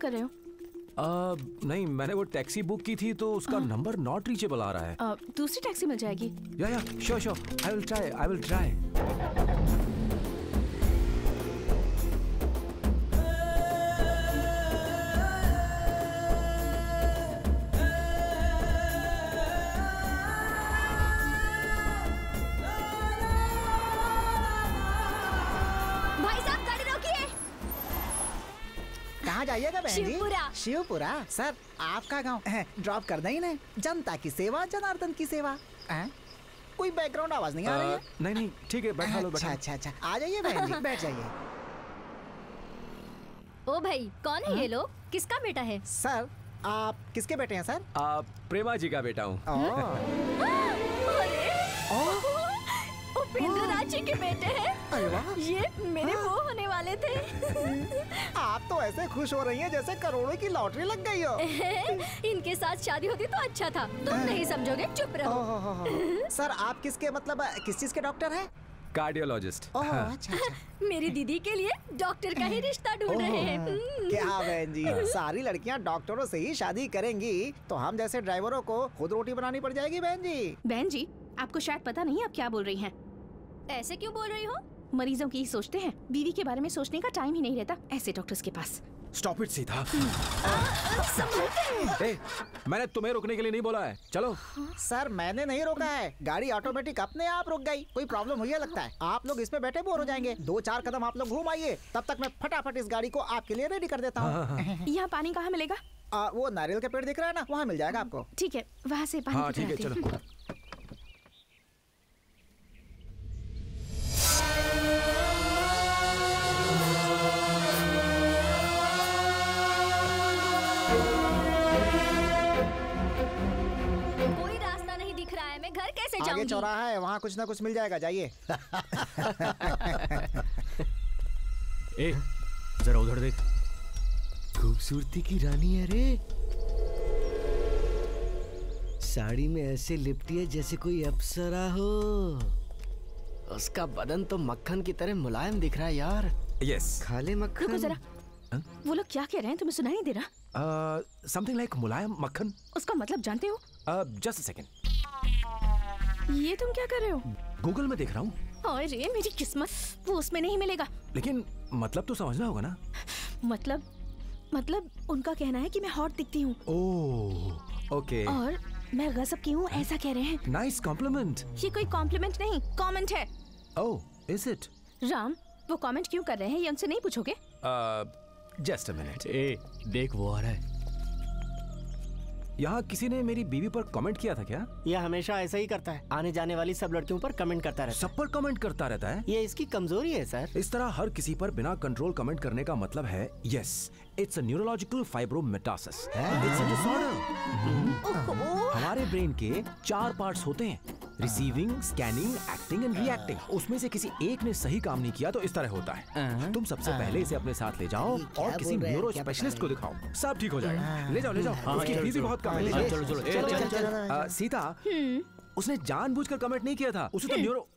कर रहे हो? नहीं, मैंने वो टैक्सी बुक की थी तो उसका नंबर नॉट रीचेबल आ रहा है। दूसरी टैक्सी मिल जाएगी? या श्योर, आई विल ट्राई। कहाँ जाइएगा बहन जी? शिवपुरा। शिवपुरा? सर आपका गांव ड्रॉप कर दें इन्हें। जनता की सेवा जनार्दन की सेवा। कोई बैकग्राउंड आवाज नहीं आ रही है? नहीं, ठीक है, बैठा लो। अच्छा, आ जाइए बहन जी, बैठ जाइए। ओ भाई, कौन है ये लोग? किसका बेटा है? सर आप किसके बेटे हैं सर? प्रेमा जी का बेटा हूँ। उपेंद्र राज जी के बेटे हैं। अरे वाह, ये मेरे वो होने वाले थे। आप तो ऐसे खुश हो रही हैं जैसे करोड़ों की लॉटरी लग गई हो। इनके साथ शादी होती तो अच्छा था। तुम नहीं समझोगे, चुप रहो। सर आप किसके मतलब किस चीज के डॉक्टर हैं? कार्डियोलॉजिस्ट। अच्छा। मेरी दीदी के लिए डॉक्टर का ही रिश्ता ढूंढ रहे हैं। क्या बहन जी, सारी लड़कियां डॉक्टरों से ही शादी करेंगी तो हम जैसे ड्राइवरों को खुद रोटी बनानी पड़ जाएगी बहन जी। बहन जी, आपको शायद पता नहीं आप क्या बोल रही हैं। ऐसे क्यों बोल रही हो? मरीजों की ही सोचते हैं, बीवी के बारे में सोचने का टाइम ही नहीं रहता ऐसे डॉक्टर्स के पास। Stop it Sita. मैंने तुम्हें रोकने के लिए नहीं बोला है, चलो। सर मैंने नहीं रोका है, गाड़ी ऑटोमेटिक अपने आप रुक गई। कोई प्रॉब्लम हुई है लगता है। आप लोग इसमें बैठे बोर हो जाएंगे। 2-4 कदम आप लोग घूम आइए, तब तक मैं फटाफट इस गाड़ी को आपके लिए रेडी कर देता हूँ। यहाँ पानी कहाँ मिलेगा? वो नारियल का पेड़ दिख रहा है ना, वहाँ मिल जाएगा आपको। ठीक है, वहाँ से पानी। ठीक है, चलो। कोई रास्ता नहीं दिख रहा है, मैं घर कैसे जाऊंगी? आगे चौराहा है, वहाँ कुछ ना कुछ मिल जाएगा, जाइए। जरा उधर देख। खूबसूरती की रानी है रे। साड़ी में ऐसे लिपटी है जैसे कोई अप्सरा हो। उसका बदन तो मक्खन की तरह मुलायम दिख रहा है यार। यस। खा ले मक्खन। रुको जरा, वो लोग क्या कह रहे हैं? तुम्हें सुनाई नहीं दे रहा? समथिंग लाइक मुलायम मक्खन। उसका मतलब जानते हो? Just a second. ये तुम क्या कर रहे हो? गूगल में देख रहा हूँ। अरे मेरी किस्मत, वो उसमें नहीं मिलेगा। लेकिन मतलब तो समझना होगा ना। मतलब उनका कहना है कि मैं हॉट दिखती हूँ। Oh, okay. और मैं गजब की हूँ ऐसा कह रहे हैं। Nice compliment. ये कोई कॉम्प्लीमेंट नहीं, कमेंट है। ओह, इज इट? राम, वो कमेंट क्यों कर रहे हैं ये उनसे नहीं पूछोगे? Just a minute. देख वो आ रहा है। यहाँ किसी ने मेरी बीवी पर कमेंट किया था क्या? ये हमेशा ऐसा ही करता है, आने जाने वाली सब लड़कियों पर कमेंट करता रहता है। सब पर कमेंट करता रहता है? ये इसकी कमजोरी है सर। इस तरह हर किसी पर बिना कंट्रोल कमेंट करने का मतलब है yes, it's a neurological fibromatosis. It's a disorder. हमारे ब्रेन के 4 पार्ट्स होते हैं, receiving, scanning, acting and reacting. उसमें से किसी एक ने सही काम नहीं किया तो इस तरह होता है। तुम सबसे पहले इसे अपने साथ ले जाओ और किसी न्यूरो स्पेशलिस्ट को दिखाओ, सब ठीक हो जाएगा। ले जाओ। उसकी फीस भी बहुत कम है। चलो। सीता, उसने जानबूझकर कमेंट नहीं किया था, उसे तो न्यूरो।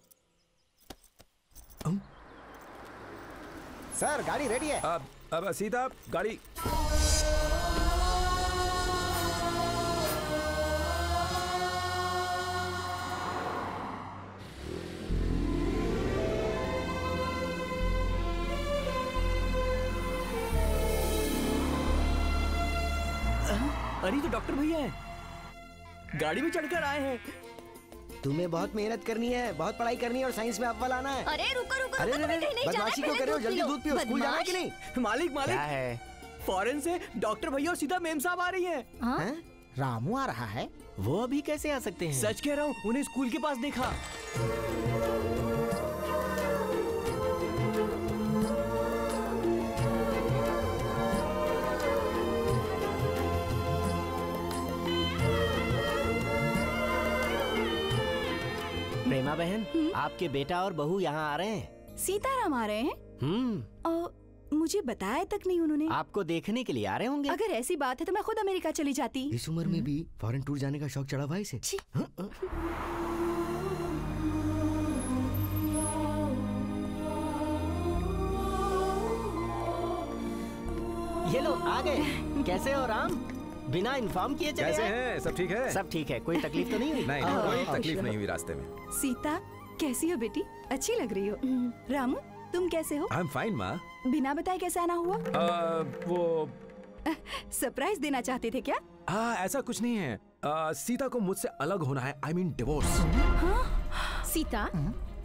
सर गाड़ी रेडी है। अब सीता, गाड़ी। अरे तो डॉक्टर भैया है, गाड़ी में चढ़कर आए हैं। तुम्हें बहुत मेहनत करनी है, बहुत पढ़ाई करनी है और साइंस में अव्वल आना है। अरे रुको, अरे बदमाशी क्यों कर रहे हो? जल्दी दूध पियो, स्कूल जाना है कि नहीं? मालिक क्या है? फॉरेन से डॉक्टर भैया और सीधा मेम साहब आ रही हैं। हाँ? रामू आ रहा है? वो अभी कैसे आ सकते हैं? सच कह रहा हूँ, उन्हें स्कूल के पास देखा। प्रेमा बहन, आपके बेटा और बहू यहाँ आ रहे हैं। सीताराम आ रहे हैं? मुझे बताया तक नहीं उन्होंने। आपको देखने के लिए आ रहे होंगे। अगर ऐसी बात है तो मैं खुद अमेरिका चली जाती। इस उम्र में भी फॉरेन टूर जाने का शौक चढ़ा भाई से। ये लो आ गए। कैसे हो राम? बिना इन्फॉर्म किए चले कैसे आए? हैं? सब ठीक है? सब ठीक है, कोई तकलीफ तो नहीं हुई? नहीं, कोई तकलीफ नहीं हुई रास्ते में। सीता कैसी हो बेटी? अच्छी लग रही हो। रामू तुम कैसे हो? आई एम फाइन माँ। बिना बताए कैसे आना हुआ? वो सरप्राइज देना चाहते थे क्या? ऐसा कुछ नहीं है। सीता को मुझसे अलग होना है। I mean divorce. सीता,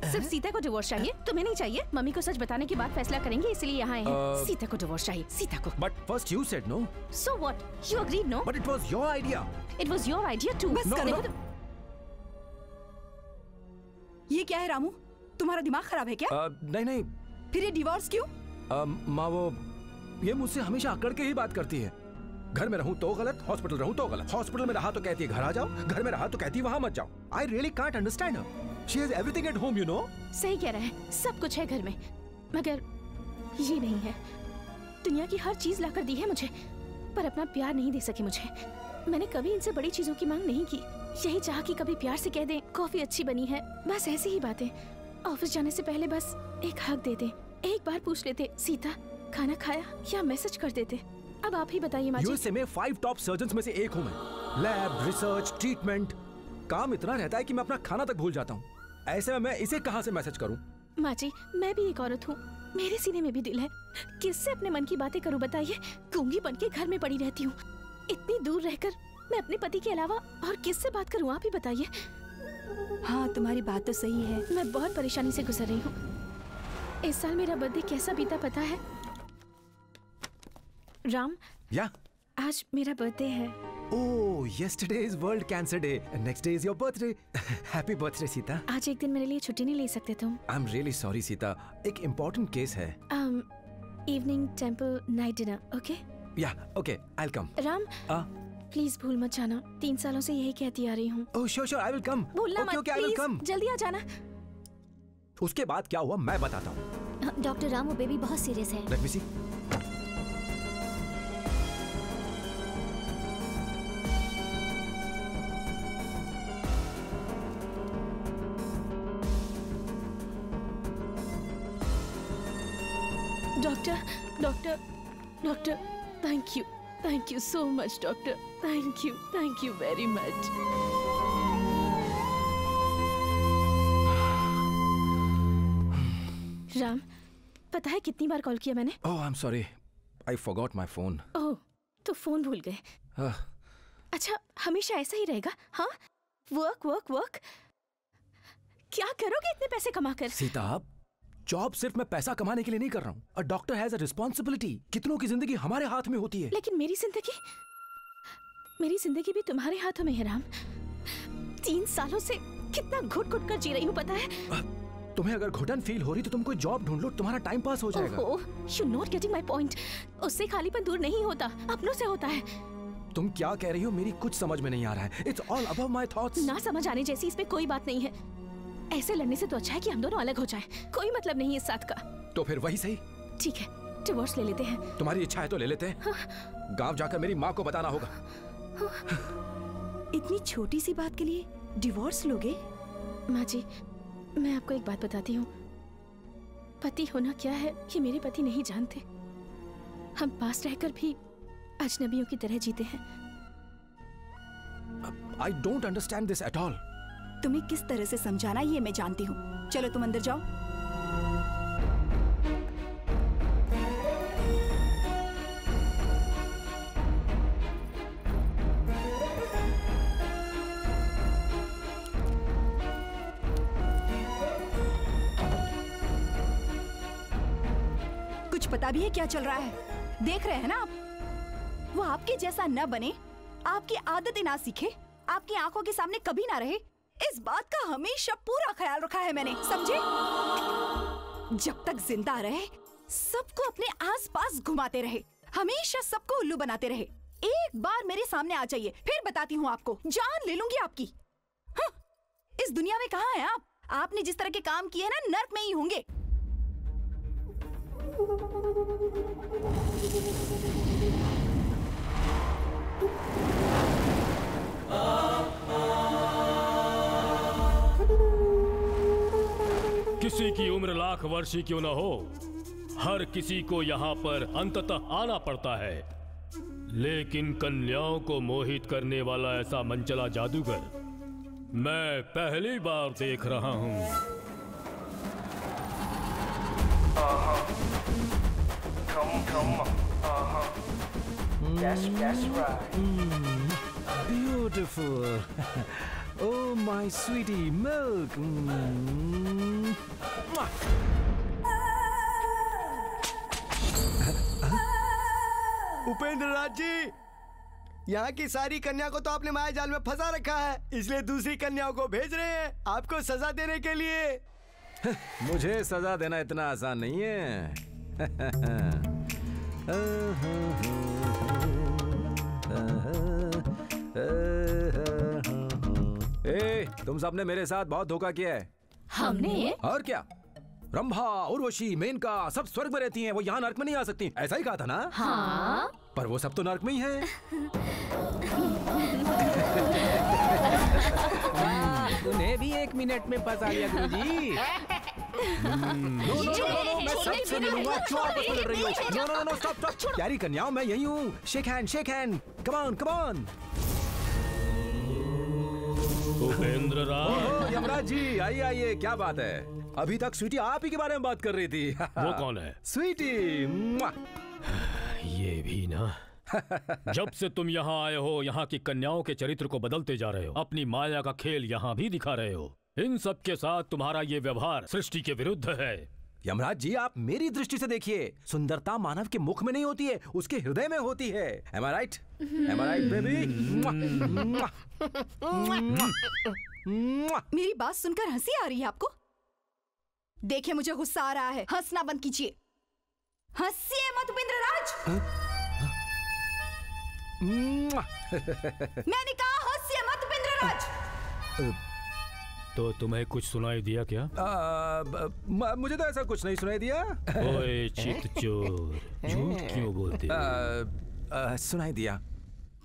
सिर्फ सीता को डिवोर्स चाहिए, तुम्हें नहीं चाहिए? मम्मी को सच बताने के बाद फैसला करेंगे, इसलिए यहाँ आए हैं। सीता को डिवोर्स चाहिए, सीता को। But first you said no. So what? You agreed, no? But it was your idea. It was your idea too. बस करो। ये क्या है रामू? तुम्हारा दिमाग खराब है क्या? नहीं। फिर ये डिवोर्स क्यों? माँ वो ये मुझसे हमेशा अकड़ के ही बात करती है। घर में रहूं तो गलत, हॉस्पिटल रहूं तो गलत। हॉस्पिटल में रहा तो कहती है घर आ जाओ, घर में रहा तो कहती है वहां मत जाओ। I really can't understand her. She has everything at home, you know. सही कह रहा है, सब कुछ है घर में, मगर ये नहीं है। दुनिया की हर चीज लाकर दी है मुझे, पर अपना प्यार नहीं दे सके मुझे। मैंने कभी इनसे बड़ी चीजों की मांग नहीं की। यही चाह कि कभी प्यार से कह दें कॉफी अच्छी बनी है, बस ऐसी ही बातें। ऑफिस जाने से पहले बस एक हक दे दें, एक बार पूछ लेते सीता खाना खाया, या मैसेज कर देते। अब आप ही बताइए माँ जी। यूएसए में 5 टॉप सर्जन्स में से एक हूँ मैं। लैब, रिसर्च, ट्रीटमेंट, काम इतना रहता है कि मैं अपना खाना तक भूल जाता हूँ। ऐसे में मैं इसे कहाँ से मैसेज करूँ? माँ जी, मैं भी एक औरत हूँ, मेरे सीने में भी दिल है। किससे अपने मन की बातें करूँ बताइए? गूंगी बन के घर में पड़ी रहती हूँ। इतनी दूर रहकर मैं अपने पति के अलावा और किससे बात करूँ, आप ही बताइए। हाँ तुम्हारी बात तो सही है। मैं बहुत परेशानी से गुजर रही हूँ। इस साल मेरा बर्थडे कैसा बीता पता है? राम, या आज मेरा बर्थडे है। ओह, yesterday is World Cancer Day. Next day is your birthday. Happy birthday, Sita. आज एक दिन मेरे लिए छुट्टी नहीं ले सकते तुम? I'm really sorry, Sita. एक important case है। Evening temple night dinner, okay? Yeah, okay, I'll come. Ram, please भूल मत जाना। 3 सालों से यही कहती आ रही हूँ। Oh, sure, I will come. भूलना Okay, मत, I will come. प्लीज जल्दी आ जाना। उसके बाद क्या हुआ मैं बताता हूँ। डॉक्टर राम, वो बेबी बहुत सीरियस है। Let me see. Doctor, thank you so much, doctor. Thank you very much. Ram, पता है कितनी बार कॉल किया मैंने? Oh, I'm sorry. I forgot my phone. ओह, तो फोन भूल गए। अच्छा, हमेशा ऐसा ही रहेगा? हाँ, वर्क। क्या करोगे इतने पैसे कमाकर? सीता, जॉब सिर्फ मैं पैसा कमाने के लिए नहीं कर रहा हूँ। A doctor has a responsibility. कितनों की जिंदगी हमारे हाथ में होती है। लेकिन मेरी जिंदगी भी तुम्हारे हाथों में है राम। 3 सालों से कितना घुट कर जी रही हूँ पता है? तुम्हें अगर घुटन फील हो रही तो तुम कोई जॉब ढूंढ लो, तुम्हारा टाइम पास हो जाएगा। You're not getting my point. उससे खालीपन दूर नहीं होता, अपनों से होता है। तुम क्या कह रही हो मेरी कुछ समझ में नहीं आ रहा है। It's all above my thoughts. ना समझ आने जैसी इसमें कोई बात नहीं है। ऐसे लड़ने से तो अच्छा है कि हम दोनों अलग हो जाएं। कोई मतलब नहीं है इस साथ का। तो फिर वही सही। ठीक है, डिवोर्स ले लेते हैं। तुम्हारी इच्छा है तो ले लेते हैं। गांव जाकर मेरी माँ को बताना होगा। इतनी छोटी सी बात के लिए डिवोर्स लोगे? माँ जी, मैं आपको एक बात बताती हूँ। पति होना क्या है ये मेरे पति नहीं जानते। हम पास रहकर भी अजनबियों की तरह जीते हैं। I don't understand this at all. तुम्हें किस तरह से समझाना ये मैं जानती हूँ। चलो तुम अंदर जाओ। कुछ पता भी है क्या चल रहा है? देख रहे हैं ना आप? वो आपके जैसा न बने, आपकी आदतें ना सीखे, आपकी आंखों के सामने कभी ना रहे, इस बात का हमेशा पूरा ख्याल रखा है मैंने, समझे? जब तक जिंदा रहे सबको अपने आसपास घुमाते रहे, हमेशा सबको उल्लू बनाते रहे। एक बार मेरे सामने आ जाइए, फिर बताती हूँ आपको, जान ले लूंगी आपकी। हाँ, इस दुनिया में कहाँ हैं आप? आपने जिस तरह के काम किए ना, नर्क में ही होंगे। किसी की उम्र लाख वर्ष ही क्यों न हो, हर किसी को यहाँ पर अंततः आना पड़ता है, लेकिन कन्याओं को मोहित करने वाला ऐसा मनचला जादूगर मैं पहली बार देख रहा हूँ। That's right. Beautiful. Oh my sweetie milk. Upendra Raj ji, यहाँ की सारी कन्या को तो आपने माया जाल में फंसा रखा है, इसलिए दूसरी कन्याओं को भेज रहे हैं आपको सजा देने के लिए। मुझे सजा देना इतना आसान नहीं है। ए, तुम सबने मेरे साथ बहुत धोखा किया है। हमने? और क्या, रंभा, उर्वशी, मेनका सब स्वर्ग में रहती हैं, वो यहाँ नर्क में नहीं आ सकती। ऐसा ही कहा था ना? हाँ। पर वो सब तो नर्क में ही हैं। उन्हें भी 1 मिनट में फंसा लिया गुरुजी। नो, मैं सबसे मिलूंगा। क्यों आपस में लड़ रही हो? No, stop. प्यारी कन्याओं, मैं यही हूँ। Shake hand. Come on. Upendra Raj. Yamraj ji, आइए, क्या बात है? अभी तक स्वीटी आप ही के बारे में बात कर रही थी। वो कौन है? स्वीटी। ये भी ना। जब से तुम यहाँ आए हो, यहाँ की कन्याओं के चरित्र को बदलते जा रहे हो, अपनी माया का खेल यहाँ भी दिखा रहे हो। इन सब के साथ तुम्हारा ये व्यवहार सृष्टि के विरुद्ध है। यमराज जी, आप मेरी दृष्टि से देखिए, सुंदरता मानव के मुख में नहीं होती है, उसके हृदय में होती है। Am I right? बेबी? मेरी बात सुनकर हंसी आ रही है आपको? देखिए, मुझे गुस्सा आ रहा है, हंसना बंद कीजिए। हंसिए मत उपेंद्र राज। मैंने कहा हंसिए मत उपेंद्र राज। तो तुम्हें कुछ सुनाई दिया क्या? मुझे तो ऐसा कुछ नहीं सुनाई दिया। ओए चित्तचोर, झूठ क्यों बोलते हो? सुनाई दिया।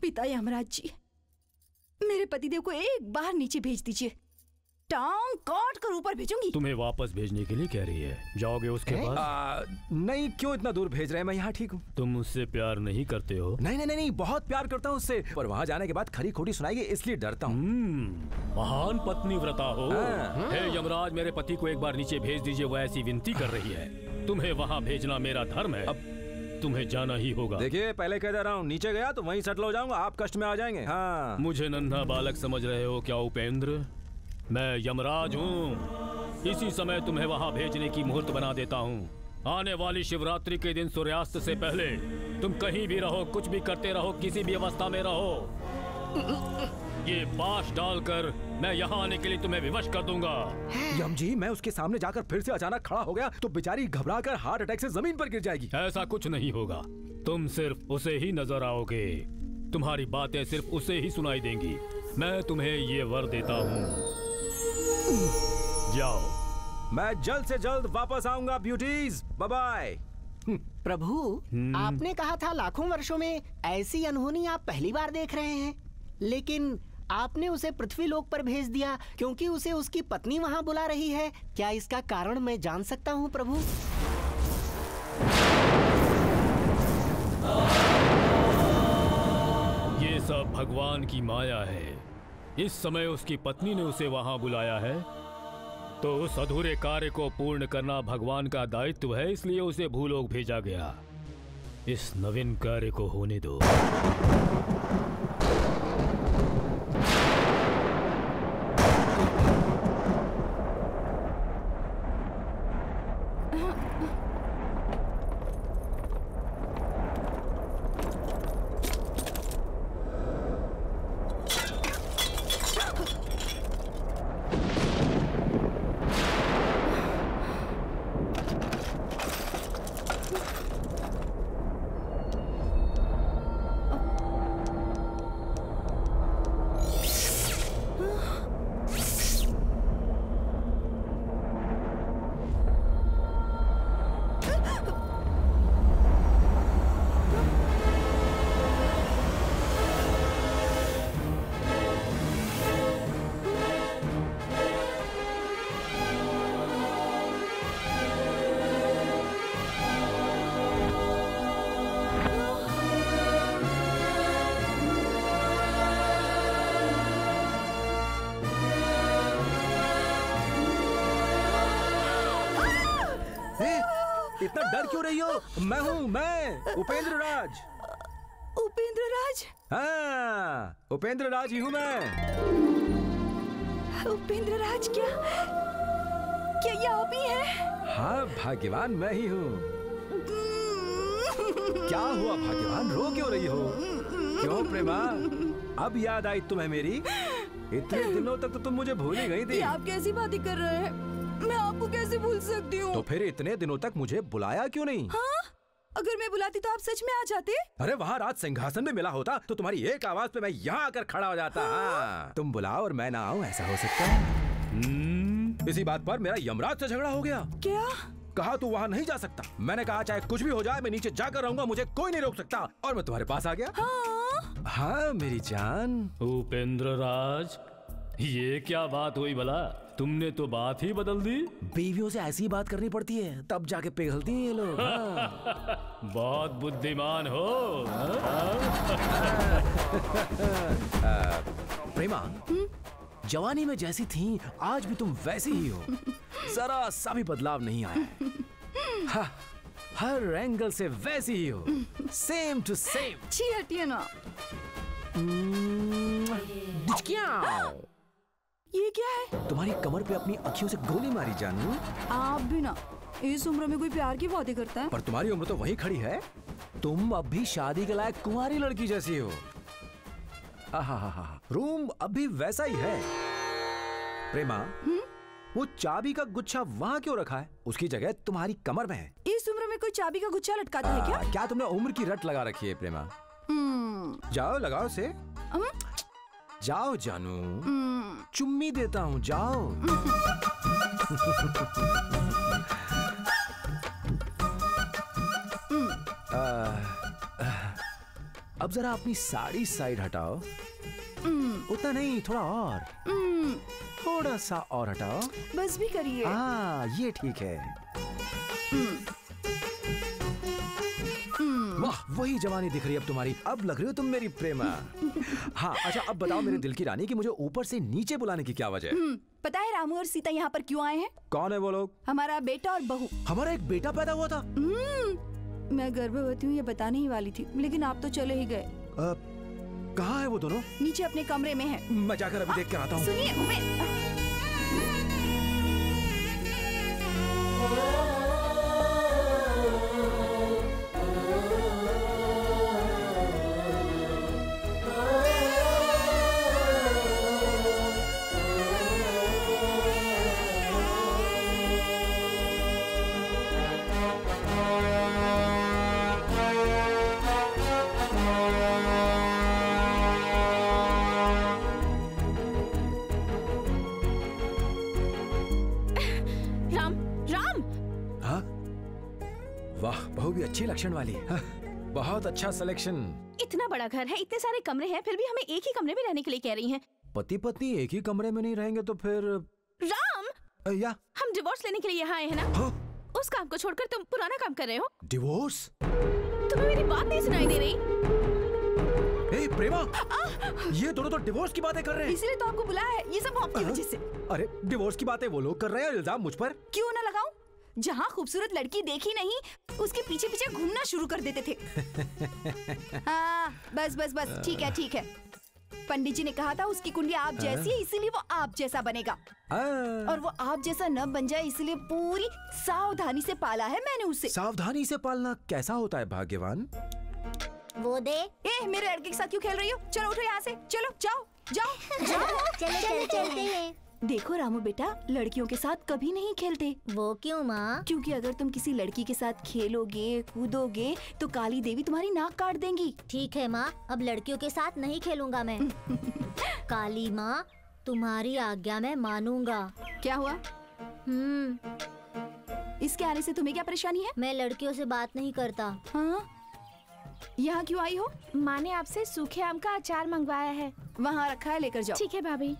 पिता यमराज जी, मेरे पतिदेव को एक बार नीचे भेज दीजिए, टांग काट कर ऊपर भेजूंगी। तुम्हें वापस भेजने के लिए कह रही है, जाओगे उसके पास? नहीं, क्यों इतना दूर भेज रहे हैं? मैं यहाँ ठीक हूँ। तुम मुझसे प्यार नहीं करते हो? नहीं, बहुत प्यार करता हूँ उससे, पर वहाँ जाने के बाद खरी खोटी सुनाएगी, इसलिए डरता हूँ। महान पत्नी व्रता हो। हे यमराज, मेरे पति को एक बार नीचे भेज दीजिए, वो ऐसी विनती कर रही है। तुम्हें वहाँ भेजना मेरा धर्म है, अब तुम्हें जाना ही होगा। देखिए, पहले कह दे रहा हूँ, नीचे गया तो वहीं सेटल हो जाऊंगा, आप कष्ट में आ जाएंगे। हाँ। मुझे नन्हा बालक समझ रहे हो क्या उपेंद्र? मैं यमराज हूँ। इसी समय तुम्हें वहाँ भेजने की मुहूर्त बना देता हूँ। आने वाली शिवरात्रि के दिन सूर्यास्त से पहले तुम कहीं भी रहो, कुछ भी करते रहो, किसी भी अवस्था में रहो, ये पाश डालकर मैं यहाँ आने के लिए तुम्हें विवश कर दूंगा। यम जी, मैं उसके सामने जाकर फिर से अचानक खड़ा हो गया तो बेचारी घबराकर हार्ट अटैक से जमीन पर गिर जाएगी। ऐसा कुछ नहीं होगा, तुम सिर्फ उसे ही नजर आओगे, तुम्हारी बातें सिर्फ उसे ही सुनाई देंगी। मैं तुम्हें ये वर देता हूँ, जाओ। मैं जल्द से जल्द वापस आऊंगा ब्यूटीज, बाय बाय। प्रभु, आपने कहा था लाखों वर्षों में ऐसी अनहोनी आप पहली बार देख रहे हैं, लेकिन आपने उसे पृथ्वी लोक पर भेज दिया क्योंकि उसे उसकी पत्नी वहां बुला रही है। क्या इसका कारण मैं जान सकता हूं प्रभु? ये सब भगवान की माया है। इस समय उसकी पत्नी ने उसे वहां बुलाया है, तो उस अधूरे कार्य को पूर्ण करना भगवान का दायित्व है, इसलिए उसे भूलोक भेजा गया। इस नवीन कार्य को होने दो। डर क्यों रही हो? मैं हूँ, मैं उपेंद्र राज। उपेंद्र राज? हाँ, उपेंद्र राज ही हूँ मैं। उपेंद्र राज? क्या ये आप ही हैं? हाँ भाग्यवान, मैं ही हूँ। क्या हुआ भाग्यवान, रो क्यों रही हो? क्यों प्रेमा, अब याद आई तुम्हें मेरी? इतने दिनों तक तो तुम मुझे भूल ही गई थी। ये आप कैसी बातें कर रहे हैं? मैं आपको कैसे भूल सकती हूँ? तो फिर इतने दिनों तक मुझे बुलाया क्यों नहीं? हाँ? अगर मैं बुलाती तो आप सच में आ जाते? अरे वहाँ राज सिंहासन में मिला होता तो तुम्हारी एक आवाज पे मैं यहाँ आकर खड़ा हो जाता। हाँ? तुम बुलाओ और मैं ना आऊँ, ऐसा हो सकता है? इसी बात पर मेरा यमराज से झगड़ा हो गया। क्या? कहा तू वहाँ नहीं जा सकता। मैंने कहा चाहे कुछ भी हो जाए मैं नीचे जाकर रहूंगा, मुझे कोई नहीं रोक सकता। और मैं तुम्हारे पास आ गया। हाँ मेरी जान। उपेंद्र राज, ये क्या बात हुई भला? तुमने तो बात ही बदल दी। बीवियों से ऐसी बात करनी पड़ती है, तब जाके पिघलती हैं ये लोग। हाँ। बहुत बुद्धिमान हो। प्रेमा, जवानी में जैसी थी आज भी तुम वैसी ही हो। जरा सा भी बदलाव नहीं आया। हर एंगल से वैसी ही हो, सेम टू सेम। छी हटिए ना। ये क्या है? तुम्हारी कमर पे अपनी अखियों से गोली मारी जानू। आप भी ना, इस उम्र में कोई प्यार की बातें करता है? पर तुम्हारी उम्र तो वहीं खड़ी है। तुम अब भी शादी के लायक कुंवारी लड़की जैसी हो। रूम अभी वैसा ही है। प्रेमा, वो चाबी का गुच्छा वहाँ क्यों रखा है? उसकी जगह तुम्हारी कमर में है। इस उम्र में कोई चाबी का गुच्छा लटकाता है क्या? क्या तुमने उम्र की रट लगा रखी है प्रेमा? जाओ लगाओ से। जाओ जानू, चुम्मी देता हूँ, जाओ। अब जरा अपनी साड़ी साइड हटाओ। उतना नहीं, थोड़ा और। थोड़ा सा और हटाओ। बस भी करिए। हाँ ये ठीक है। वाह, वही जवानी दिख रही है अब तुम्हारी। अब लग रही हो तुम मेरी प्रेमा। हाँ अच्छा, अब बताओ मेरे दिल की रानी कि मुझे ऊपर से नीचे बुलाने की क्या वजह है? पता है रामू और सीता यहाँ पर क्यों आए हैं? कौन है वो लोग? हमारा बेटा और बहू। हमारा एक बेटा पैदा हुआ था। मैं गर्भवती हूँ ये बताने ही वाली थी, लेकिन आप तो चले ही गए। कहाँ है वो दोनों? नीचे अपने कमरे में है। मैं जाकर अभी देख कर आता हूँ। सुनिए, अच्छी लक्षण वाली। बहुत अच्छा सिलेक्शन। इतना बड़ा घर है, इतने सारे कमरे हैं, फिर भी हमें एक ही कमरे में रहने के लिए कह रही हैं। पति पत्नी एक ही कमरे में नहीं रहेंगे तो फिर? राम, या हम डिवोर्स लेने के लिए यहाँ आए हैं ना? हाँ? उस काम को छोड़कर तुम पुराना काम कर रहे हो। डिवोर्स? तुम्हें मेरी बात नहीं सुनाई दे रही? ए प्रेमा, ये दोनों तो डिवोर्स की बातें कर रहे हैं। इसीलिए तो आपको बुलाया है, ये सब आपकी वजह से। अरे डिवोर्स की बातें वो लोग कर रहे हैं, इल्जाम मुझ पर क्यों ना लगाऊं? जहाँ खूबसूरत लड़की देखी नहीं उसके पीछे पीछे घूमना शुरू कर देते थे। हाँ, बस बस बस, ठीक है ठीक है। पंडित जी ने कहा था उसकी कुंडली आप जैसी है, इसीलिए वो आप जैसा बनेगा। और वो आप जैसा न बन जाए इसलिए पूरी सावधानी से पाला है मैंने उसे। सावधानी से पालना कैसा होता है भाग्यवान? वो दे। मेरे लड़के के साथ क्यों खेल रही हो? चलो उठो यहाँ से, चलो जाओ जाओ जाओ। चलो चलते हैं। देखो रामू बेटा, लड़कियों के साथ कभी नहीं खेलते। वो क्यों माँ? क्योंकि अगर तुम किसी लड़की के साथ खेलोगे कूदोगे तो काली देवी तुम्हारी नाक काट देंगी। ठीक है माँ, अब लड़कियों के साथ नहीं खेलूंगा मैं। काली माँ, तुम्हारी आज्ञा मैं मानूंगा। क्या हुआ? इसके आने से तुम्हें क्या परेशानी है? मैं लड़कियों से बात नहीं करता। हाँ? यहाँ क्यों आई हो? माँ ने आपसे सूखे आम का अचार मंगवाया है। वहाँ रखा है, लेकर जाओ। ठीक है भाभी।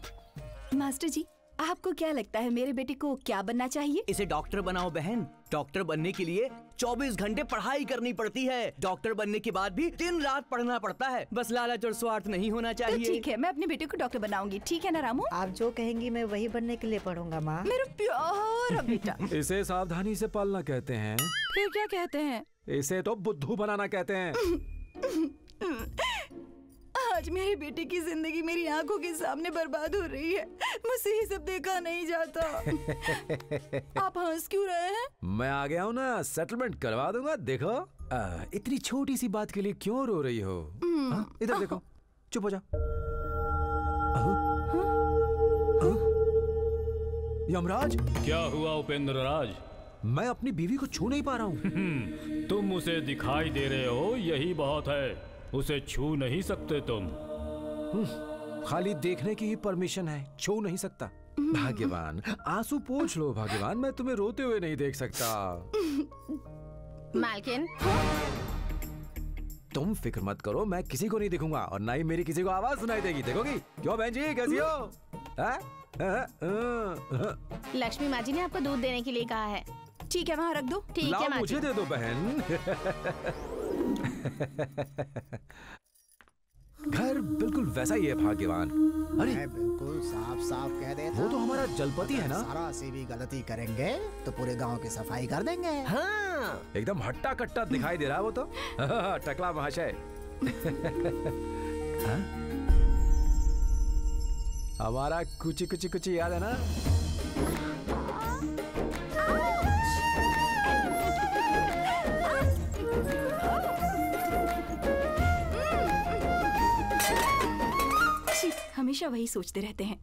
मास्टर जी, आपको क्या लगता है मेरे बेटे को क्या बनना चाहिए? इसे डॉक्टर बनाओ बहन। डॉक्टर बनने के लिए 24 घंटे पढ़ाई करनी पड़ती है। डॉक्टर बनने के बाद भी दिन रात पढ़ना पड़ता है। बस लालच और स्वार्थ नहीं होना तो चाहिए। ठीक है, मैं अपने बेटे को डॉक्टर बनाऊंगी। ठीक है ना रामू? आप जो कहेंगी मैं वही बनने के लिए पढ़ूंगा माँ। मेरा प्यारा बेटा। इसे सावधानी से पालना कहते हैं। फिर क्या कहते हैं? इसे तो बुद्धू बनाना कहते हैं। आज मेरे बेटे की जिंदगी मेरी आंखों के सामने बर्बाद हो रही है। मुझसे ये सब देखा नहीं जाता। आप हंस क्यों रहे हैं? मैं आ गया हूँ ना, सेटलमेंट करवा दूंगा। देखो इतनी छोटी सी बात के लिए क्यों रो रही हो? इधर देखो, चुप हो जाओ। यमराज, क्या हुआ उपेंद्र राज? मैं अपनी बीवी को छू नहीं पा रहा हूँ। तुम उसे दिखाई दे रहे हो, यही बहुत है। उसे छू नहीं सकते तुम। खाली देखने की ही परमिशन है, छू नहीं सकता। भाग्यवान, आंसू पोंछ लो भाग्यवान, मैं तुम्हें रोते हुए नहीं देख सकता। मालकिन, तुम फिक्र मत करो, मैं किसी को नहीं दिखूंगा और ना ही मेरी किसी को आवाज सुनाई देगी। देखोगी? क्यों बहन जी, कैसी हो? लक्ष्मी माँ जी ने आपको दूध देने के लिए कहा है। ठीक है, वहाँ रख दो। ठीक है माँ जी। मुझे दे दो बहन। घर बिल्कुल वैसा ही है भाग्यवान। अरे मैं बिल्कुल साफ साफ कह देता, वो तो हमारा जलपति है ना। सारा सी भी गलती करेंगे तो पूरे गांव की सफाई कर देंगे। हाँ। एकदम हट्टा कट्टा दिखाई दे रहा है वो तो। टकला महाशय। हमारा कुची कुची कुची याद है ना? हमेशा वही सोचते रहते हैं।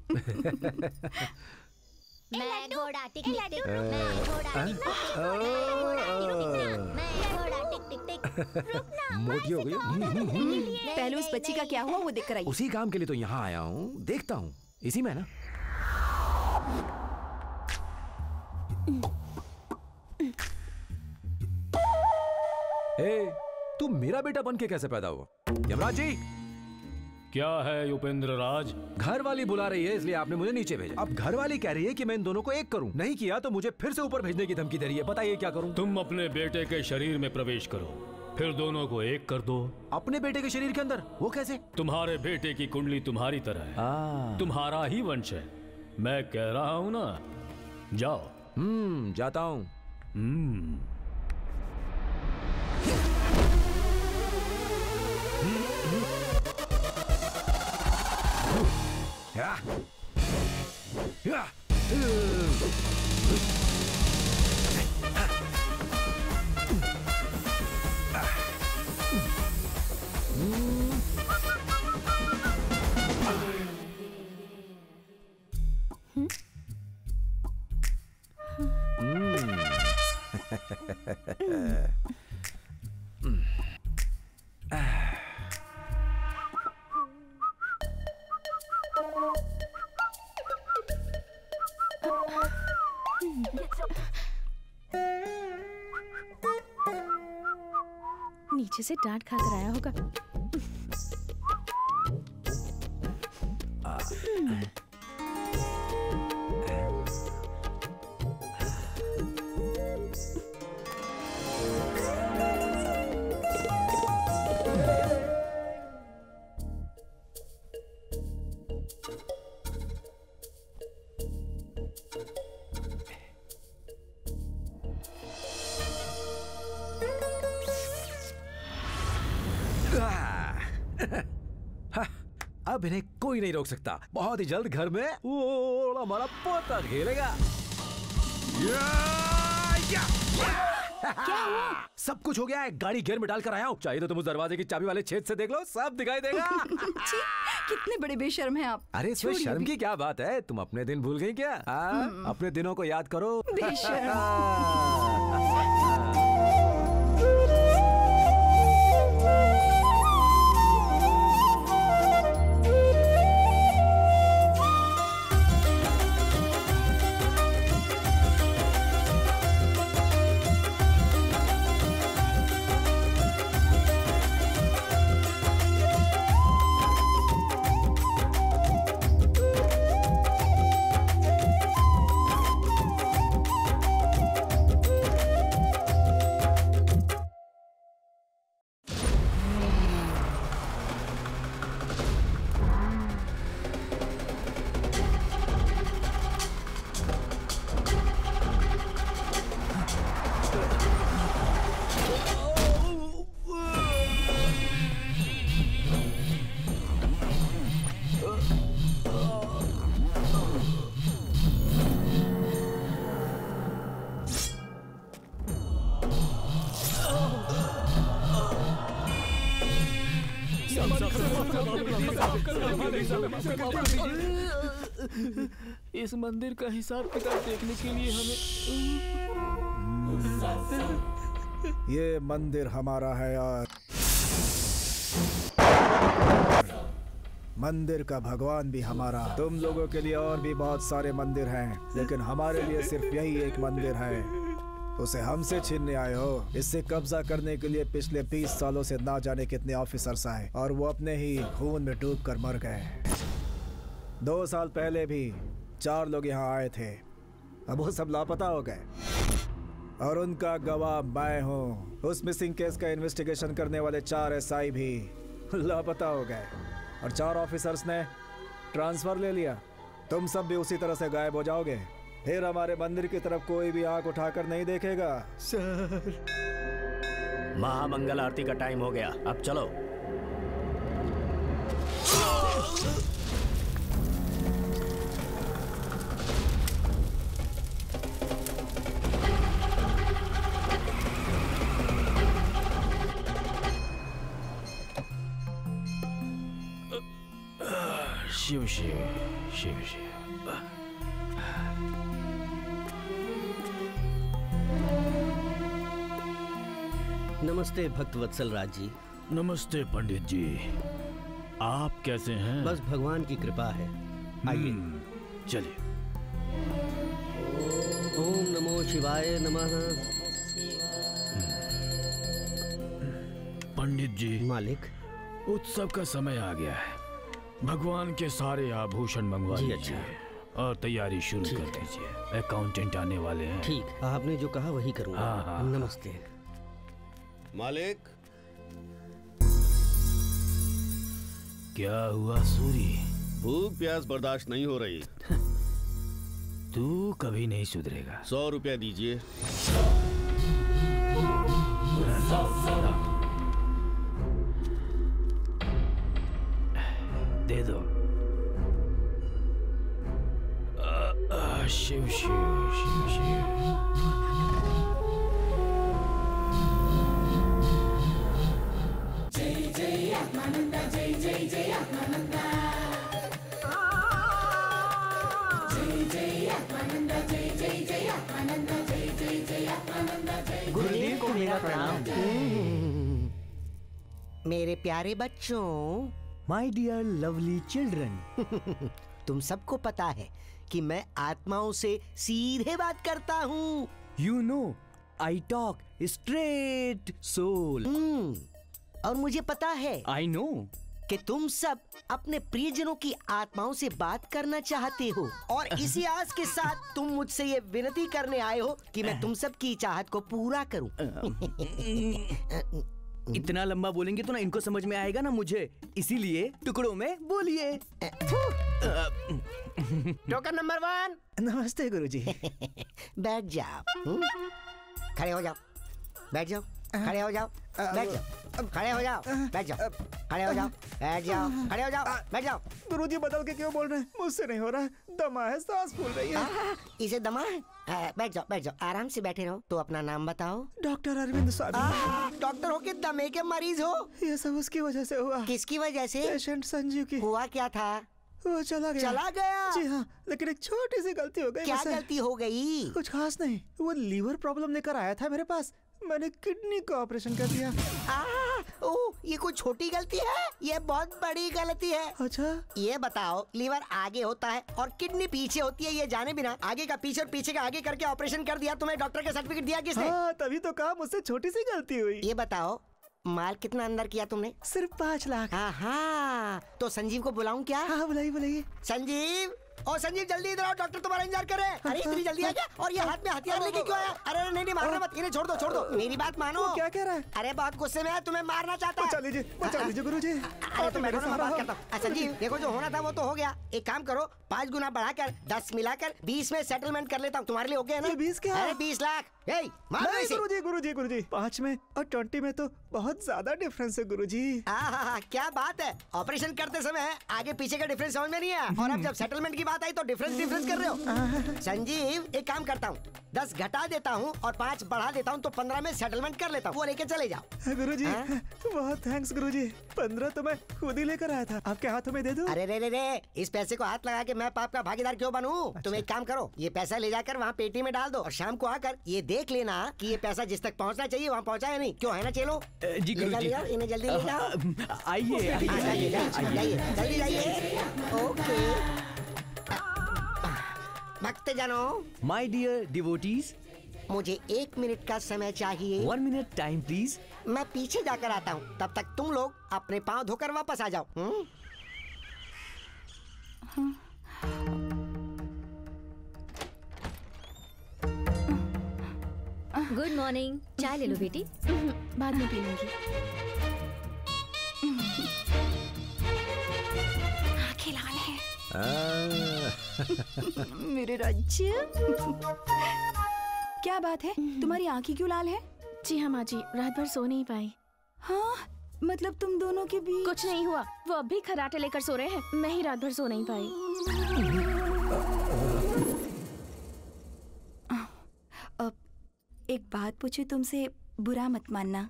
मैं घोड़ा टिक टिक टिक, मैं घोड़ा टिक टिक टिक, मैं घोड़ा टिक टिक टिक। मोटी हो गई। पहले उस बच्ची का क्या हुआ वो देख कर आइए। उसी काम के लिए तो यहाँ आया हूँ, देखता हूँ इसी में ना। तू मेरा बेटा बन के कैसे पैदा हुआ? यमराज जी, क्या है उपेंद्र राज? घर वाली बुला रही है इसलिए आपने मुझे नीचे भेजा। अब घर वाली कह रही है कि मैं इन दोनों को एक करूं। नहीं किया तो मुझे फिर से ऊपर भेजने की धमकी दे रही है। बताइए क्या करूं? तुम अपने बेटे के शरीर में प्रवेश करो, फिर दोनों को एक कर दो। अपने बेटे के शरीर के अंदर? वो कैसे? तुम्हारे बेटे की कुंडली तुम्हारी तरह है, तुम्हारा ही वंश है। मैं कह रहा हूँ ना, जाओ। जाता हूँ। या या नीचे से डांट खा कर आया होगा। अब इन्हें कोई नहीं रोक सकता। बहुत ही जल्द घर में वो हमारा पोता खेलेगा। क्या हुआ? सब कुछ हो गया है, गाड़ी गियर में डालकर आया हूँ। चाहिए तो तुम उस दरवाजे की चाबी वाले छेद से देख लो, सब दिखाई देगा। कितने बड़े बेशर्म हैं आप। अरे इसमें शर्म की क्या बात है? तुम अपने दिन भूल गई क्या? अपने दिनों को याद करो। बेशर्म। इस मंदिर का हिसाब किताब देखने के लिए हमें ये मंदिर हमारा है यार। मंदिर का भगवान भी हमारा। तुम लोगों के लिए और भी बहुत सारे मंदिर हैं, लेकिन हमारे लिए सिर्फ यही एक मंदिर है। उसे हमसे छीनने आए हो। इससे कब्जा करने के लिए पिछले 20 सालों से ना जाने कितने ऑफिसर्स आए और वो अपने ही खून में डूबकर मर गए। 2 साल पहले भी 4 लोग यहाँ आए थे, अब वो सब लापता हो गए और उनका गवाह मैं हूँ। उस मिसिंग केस का इन्वेस्टिगेशन करने वाले 4 SI भी लापता हो गए और 4 ऑफिसर्स ने ट्रांसफर ले लिया। तुम सब भी उसी तरह से गायब हो जाओगे। फिर हमारे मंदिर की तरफ कोई भी आंख उठाकर नहीं देखेगा। सर, महामंगल आरती का टाइम हो गया, अब चलो। शिव शिव शिव शिव। नमस्ते भक्तवत्सल राज जी। नमस्ते पंडित जी, आप कैसे हैं? बस भगवान की कृपा है। आइए चलिए। ओम नमो शिवाय नमः। पंडित जी, मालिक, उत्सव का समय आ गया है। भगवान के सारे आभूषण मंगवा लीजिए और तैयारी शुरू कर दीजिए। अकाउंटेंट आने वाले हैं। ठीक, आपने जो कहा वही करूंगा। हाँ। नमस्ते मालिक। क्या हुआ सूरी? भूख प्यास बर्दाश्त नहीं हो रही। तू कभी नहीं सुधरेगा। 100 रुपया दीजिए। दे दो। शिव शिव शिव शिव। जय जय आत्मानंदा, जय जय जय आत्मानंदा, जय जय आत्मानंदा, जय जय जय आत्मानंदा, जय जय जय आत्मानंदा, जय। गुरुदेव को मेरा प्रणाम। मेरे प्यारे बच्चों, माय डियर लवली चिल्ड्रन, तुम सबको पता है कि मैं आत्माओं से सीधे बात करता हूँ। You know, I talk straight soul. और मुझे पता है I know कि तुम सब अपने प्रियजनों की आत्माओं से बात करना चाहते हो और इसी आस के साथ तुम मुझसे ये विनती करने आए हो कि मैं तुम सब की चाहत को पूरा करूं। इतना लंबा बोलेंगे तो ना इनको समझ में आएगा ना मुझे, इसीलिए टुकड़ों में बोलिए। Token number 1। नमस्ते गुरुजी। बैठ जाओ। खड़े हो जाओ। बैठ जाओ। खड़े हो जाओ। बैठ जाओ। खड़े हो जाओ। बैठ जाओ। खड़े हो जाओ। बैठ जाओ। खड़े हो जाओ। बैठ जाओ। गुरुजी बदल के क्यों बोल रहे हैं? मुझसे नहीं हो रहा, दमा है, सांस फूल रही है। इसे दमा है? बैठ जाओ, बैठ जाओ, आराम से बैठे रहो। तो अपना नाम बताओ। डॉक्टर अरविंद स्वामी। डॉक्टर हो के दमे के मरीज हो? ये सब उसकी वजह से हुआ। किसकी वजह से? पेशेंट संजीव की। हुआ क्या था? वो चला गया। चला गया? जी हाँ, लेकिन एक छोटी सी गलती हो गई। क्या गलती हो गई? कुछ खास नहीं। वो लीवर प्रॉब्लम लेकर आया था मेरे पास, मैंने किडनी का ऑपरेशन कर दिया। ये कोई छोटी गलती है? ये बहुत बड़ी गलती है। अच्छा, ये बताओ, लीवर आगे होता है और किडनी पीछे होती है, ये जाने बिना आगे का पीछे और पीछे का आगे करके ऑपरेशन कर दिया। तुम्हें डॉक्टर का सर्टिफिकेट दिया किसने? हाँ, तभी तो कहा मुझसे छोटी सी गलती हुई। ये बताओ, माल कितना अंदर किया तुमने? सिर्फ 5 लाख। हाँ, तो संजीव को बुलाऊं क्या? हाँ, बुलाइए बुलाइए। संजीव, ओ संजीव जल्दी इधर आओ, डॉक्टर तुम्हारा इंतजार कर रहे हैं। अरे इतनी जल्दी आ क्या? और ये हाथ में हथियार लेके क्यों आया? अरे नहीं नहीं, मारना मत, इन्हें छोड़ दो, छोड़ दो, मेरी बात मानो। क्या कह रहा है? अरे बहुत गुस्से में है, तुम्हें मारना चाहता है। बचा लीजिए गुरुजी। अरे तो मैं बात करता हूँ। संजीव देखो, जो होना था वो तो हो गया। एक काम करो, 5 गुना बढ़ाकर 10 मिलाकर 20 में सेटलमेंट कर लेता हूँ। तुम्हारे लिए ओके है ना? 20 क्या? अरे 20 लाख। गुरुजी 5 में और 20 में तो बहुत ज्यादा डिफरेंस है गुरुजी। क्या बात है, ऑपरेशन करते समय आगे पीछे का डिफरेंस समझ में नहीं है, और अब जब सेटलमेंट की की बात आई तो डिफरेंस डिफरेंस कर रहे हो। संजीव, एक काम करता हूँ, 10 घटा देता हूँ और 5 बढ़ा देता हूँ, तो 15 में सेटलमेंट कर लेता हूँ। वो लेके चले जाओ। गुरुजी, बहुत थैंक्स गुरुजी। 15 तो मैं खुद ही लेकर आया था, आपके हाथों में दे दूं? अरे रे रे रे, इस पैसे को हाथ लगा के मैं पाप का भागीदार क्यों बनूं? तुम एक काम करो, ये पैसा ले जाकर वहाँ पेटी में डाल दो और शाम को आकर ये देख लेना कि ये पैसा जिस तक पहुँचना चाहिए वहाँ पहुँचा है नहीं। क्यों, है ना? चलो जी गुरुजी। इन्हें जल्दी ले जाओ। आइए जल्दी जाइए। ओके भक्त जनो, माय डियर डिवोटीज, मुझे 1 मिनट का समय चाहिए। 1 मिनट टाइम प्लीज। मैं पीछे जाकर आता हूँ, तब तक तुम लोग अपने पाँव धोकर वापस आ जाओ। Good morning. चाय ले लो बेटी। बाद में पी लूंगी। आंखें लाल हैं। मेरे राज्य। क्या बात है, तुम्हारी आंखें क्यों लाल है? जी हाँ माँ जी, रात भर सो नहीं पाई। हाँ, मतलब तुम दोनों के बीच कुछ नहीं हुआ, वो अब भी खर्राटे लेकर सो रहे हैं, मैं ही रात भर सो नहीं पाई। अब एक बात पूछूं तुमसे, बुरा मत मानना।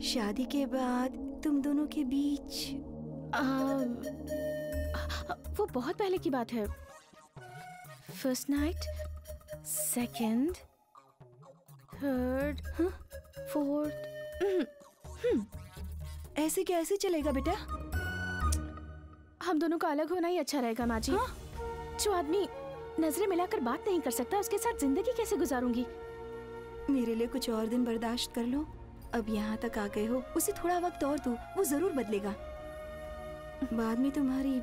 शादी के बाद तुम दोनों के बीच वो बहुत पहले की बात है। First night, second, third, fourth. ऐसे कैसे चलेगा बेटा? हम दोनों का अलग होना ही अच्छा रहेगा माँ जी। हाँ? जो आदमी नजरें मिलाकर बात नहीं कर सकता, उसके साथ जिंदगी कैसे गुजारूंगी? मेरे लिए कुछ और दिन बर्दाश्त कर लो। अब यहाँ तक आ गए हो, उसे थोड़ा वक्त और दो, वो जरूर बदलेगा। बाद में तुम्हारी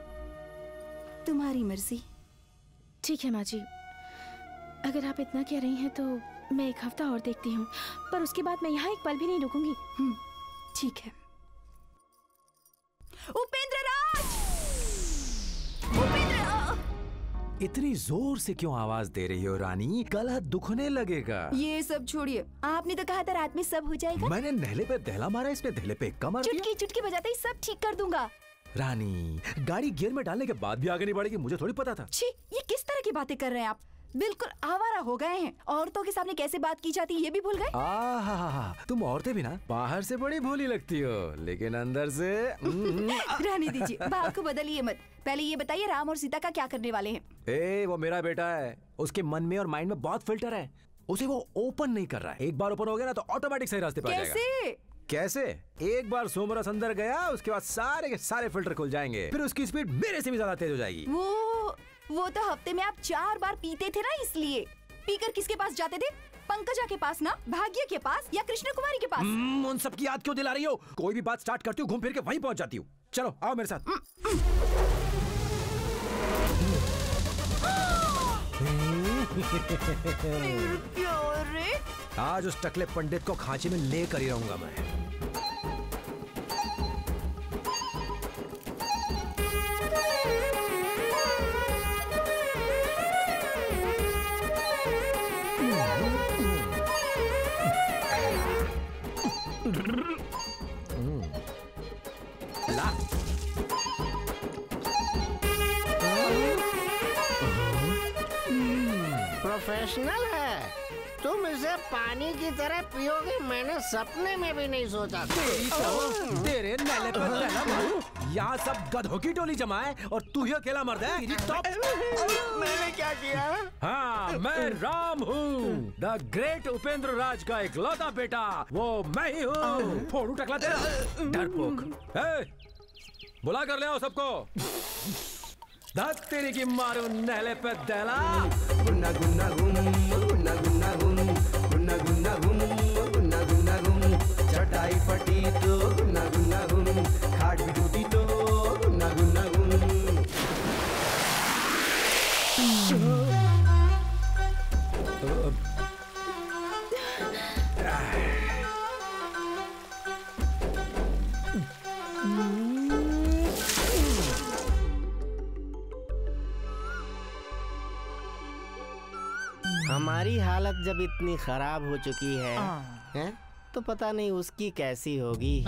मर्जी। ठीक है माँ जी, अगर आप इतना कह रही हैं तो मैं 1 हफ्ता और देखती हूँ, पर उसके बाद मैं यहाँ एक पल भी नहीं रुकूंगी। ठीक है। उपेंद्र राज! इतनी जोर से क्यों आवाज दे रही हो रानी? गला दुखने लगेगा। ये सब छोड़िए, आपने तो कहा था रात में सब हो जाएगा। मैंने नहले पे दहला मारा, इसमें दहले पे कमर दिया। चुटकी चुटकी बजाते ही सब ठीक कर दूंगा। रानी, गाड़ी गियर में डालने के बाद भी आगे नहीं बढ़ेगी, मुझे थोड़ी पता था। छी, ये किस तरह की बातें कर रहे हैं आप? बिल्कुल आवारा हो गए हैं। औरतों के सामने कैसे बात की जाती है ये भी भूल गए? तुम औरतें भी ना बाहर से बड़ी भोली लगती हो, लेकिन अंदर से रहने दीजिए, बात को बदलिए मत। पहले ये बताइए, राम और सीता का क्या करने वाले हैं? वो मेरा बेटा है, उसके मन में और माइंड में बहुत फिल्टर है, उसे वो ओपन नहीं कर रहा है। एक बार ओपन हो गया ना तो ऑटोमेटिक सही रास्ते पर आ जाएगा। कैसे? एक बार सोमरस अंदर गया, उसके बाद सारे के सारे फिल्टर खुल जाएंगे, फिर उसकी स्पीड मेरे से भी ज्यादा तेज हो जाएगी। वो तो हफ्ते में आप 4 बार पीते थे ना, इसलिए। पीकर किसके पास जाते थे? पंकजा के पास ना, भाग्य के पास या कृष्ण कुमारी के पास? उन सब की याद क्यों दिला रही हो? कोई भी बात स्टार्ट करती हूँ घूम फिर के वहीं पहुँच जाती हूँ। चलो आओ मेरे साथ। आज उस टकले पंडित को खांची में लेकर ही रहूंगा मैं। प्रोफेशनल है, तुम इसे पानी की तरह पियोगे, मैंने सपने में भी नहीं सोचा। तेरे नैले पर नैला मारू। यहाँ सब गधों की टोली जमा है और तू ही अकेला मर्द है। मैंने क्या किया? हाँ, मैं राम हूँ, द ग्रेट उपेंद्र राज का इकलौता बेटा, वो मैं ही हूँ। फोड़ू टकला तेरा डरपोक। बुला कर ले आओ सबको। धक तेरी की मारू नहले पे दहला। गुन्ना गुन्ना गुम, गुन्ना गुन्ना गुम, गुन्ना गुन्ना गुम, गुन्ना गुन्ना गुम। चटाई फटी तो गुन्ना गुन्ना गुम, खाट भी टूटी तो गुन्ना गुन्ना गुम। हमारी हालत जब इतनी खराब हो चुकी है तो पता नहीं उसकी कैसी होगी।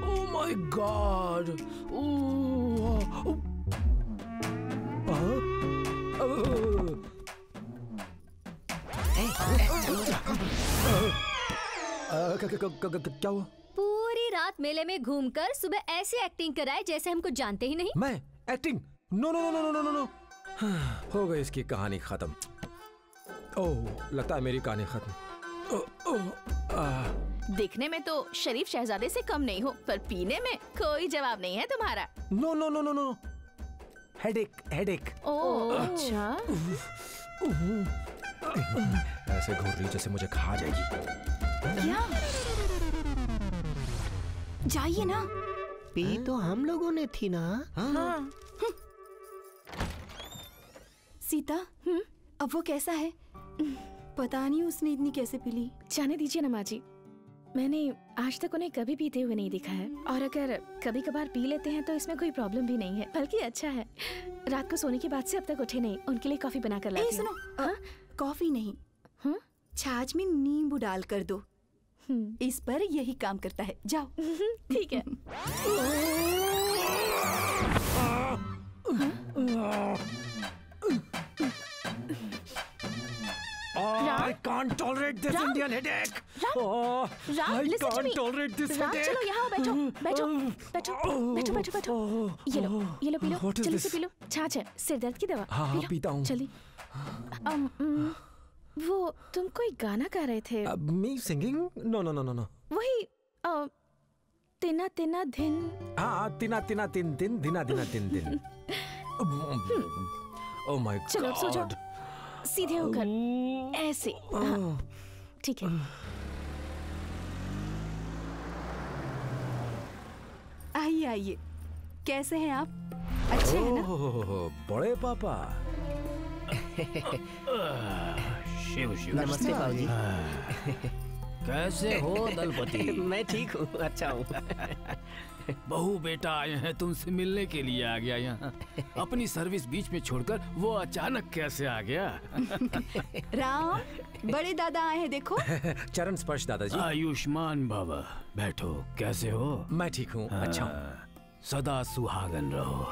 Oh my God! क्या हुआ? पूरी रात मेले में घूमकर सुबह ऐसी एक्टिंग कराए जैसे हम कुछ जानते ही नहीं। मैं acting? No no no no no no no. हो गई इसकी कहानी खत्म। ओह, लगता है मेरी कहानी खत्म। दिखने में तो शरीफ शहजादे से कम नहीं हो, पर पीने में कोई जवाब नहीं है तुम्हारा। No no no no no, headache headache. Oh अच्छा। ऐसे घूर रही जैसे मुझे खा जाएगी। क्या? जाइए ना। पी तो हम लोगों ने थी ना। हाँ। सीता, अब वो कैसा है? पता नहीं उसने इतनी कैसे पी ली। जाने दीजिए ना माँ जी, मैंने आज तक उन्हें कभी पीते हुए नहीं देखा है, और अगर कभी कभार पी लेते हैं तो इसमें कोई प्रॉब्लम भी नहीं है, बल्कि अच्छा है। रात को सोने के बाद से अब तक उठे नहीं, उनके लिए कॉफी बना कर लाती हूँ। सुनो, कॉफी नहीं, छाछ में नींबू डाल कर दो, इस पर यही काम करता है। जाओ। ठीक है। I can't tolerate this Indian headache. Ram, listen to me. Tolerate this Ram, headache. चलो यहाँ बैठो, बैठो, बैठो, बैठो, बैठो, बैठो। ये लो पी लो, What is जल्दी this? से पी लो। छाछ है, सिर दर्द की दवा। हाँ, पी लो, पीता हूँ। जल्दी। वो तुम कोई गाना गा रहे थे। Me singing? No no no no no. वही तिना तिना धिन। हाँ, तिना तिना तिन तिन, दिना दिना तिन दिन। Oh my God. चलो अब सो जाओ, सीधे होकर ऐसे। हाँ, ठीक है। आइए आइए, कैसे हैं आप? अच्छे हैं ना? बड़े पापा। शिव शिव। नमस्ते बाबूजी। कैसे हो दलपति? मैं ठीक हूँ, अच्छा हूँ। बहू बेटा आए हैं तुमसे मिलने के लिए आ गया यहाँ। अपनी सर्विस बीच में छोड़कर वो अचानक कैसे आ गया? राम, बड़े दादा आए हैं देखो। चरण स्पर्श दादाजी। आयुष्मान भव। बैठो, कैसे हो? मैं ठीक हूँ, अच्छा हूँ। सदा सुहागन रहो।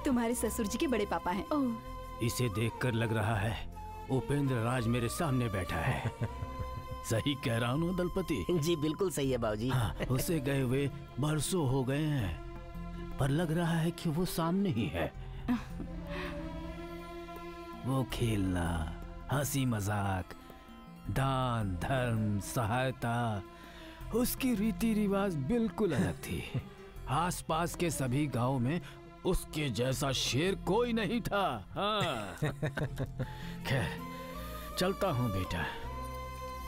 तुम्हारे ससुर जी के बड़े पापा हैं। इसे देखकर लग रहा है उपेंद्र राज मेरे सामने बैठा है। सही कह रहा हूँ दलपति? जी बिल्कुल सही है बाबूजी। हाँ, उसे गए हुए बरसों हो गए हैं, पर लग रहा है कि वो सामने ही है। वो खेलना, हंसी मजाक, दान धर्म, सहायता, उसकी रीति रिवाज बिल्कुल अलग थी। आसपास के सभी गांव में उसके जैसा शेर कोई नहीं था। हाँ। खैर, चलता हूँ बेटा।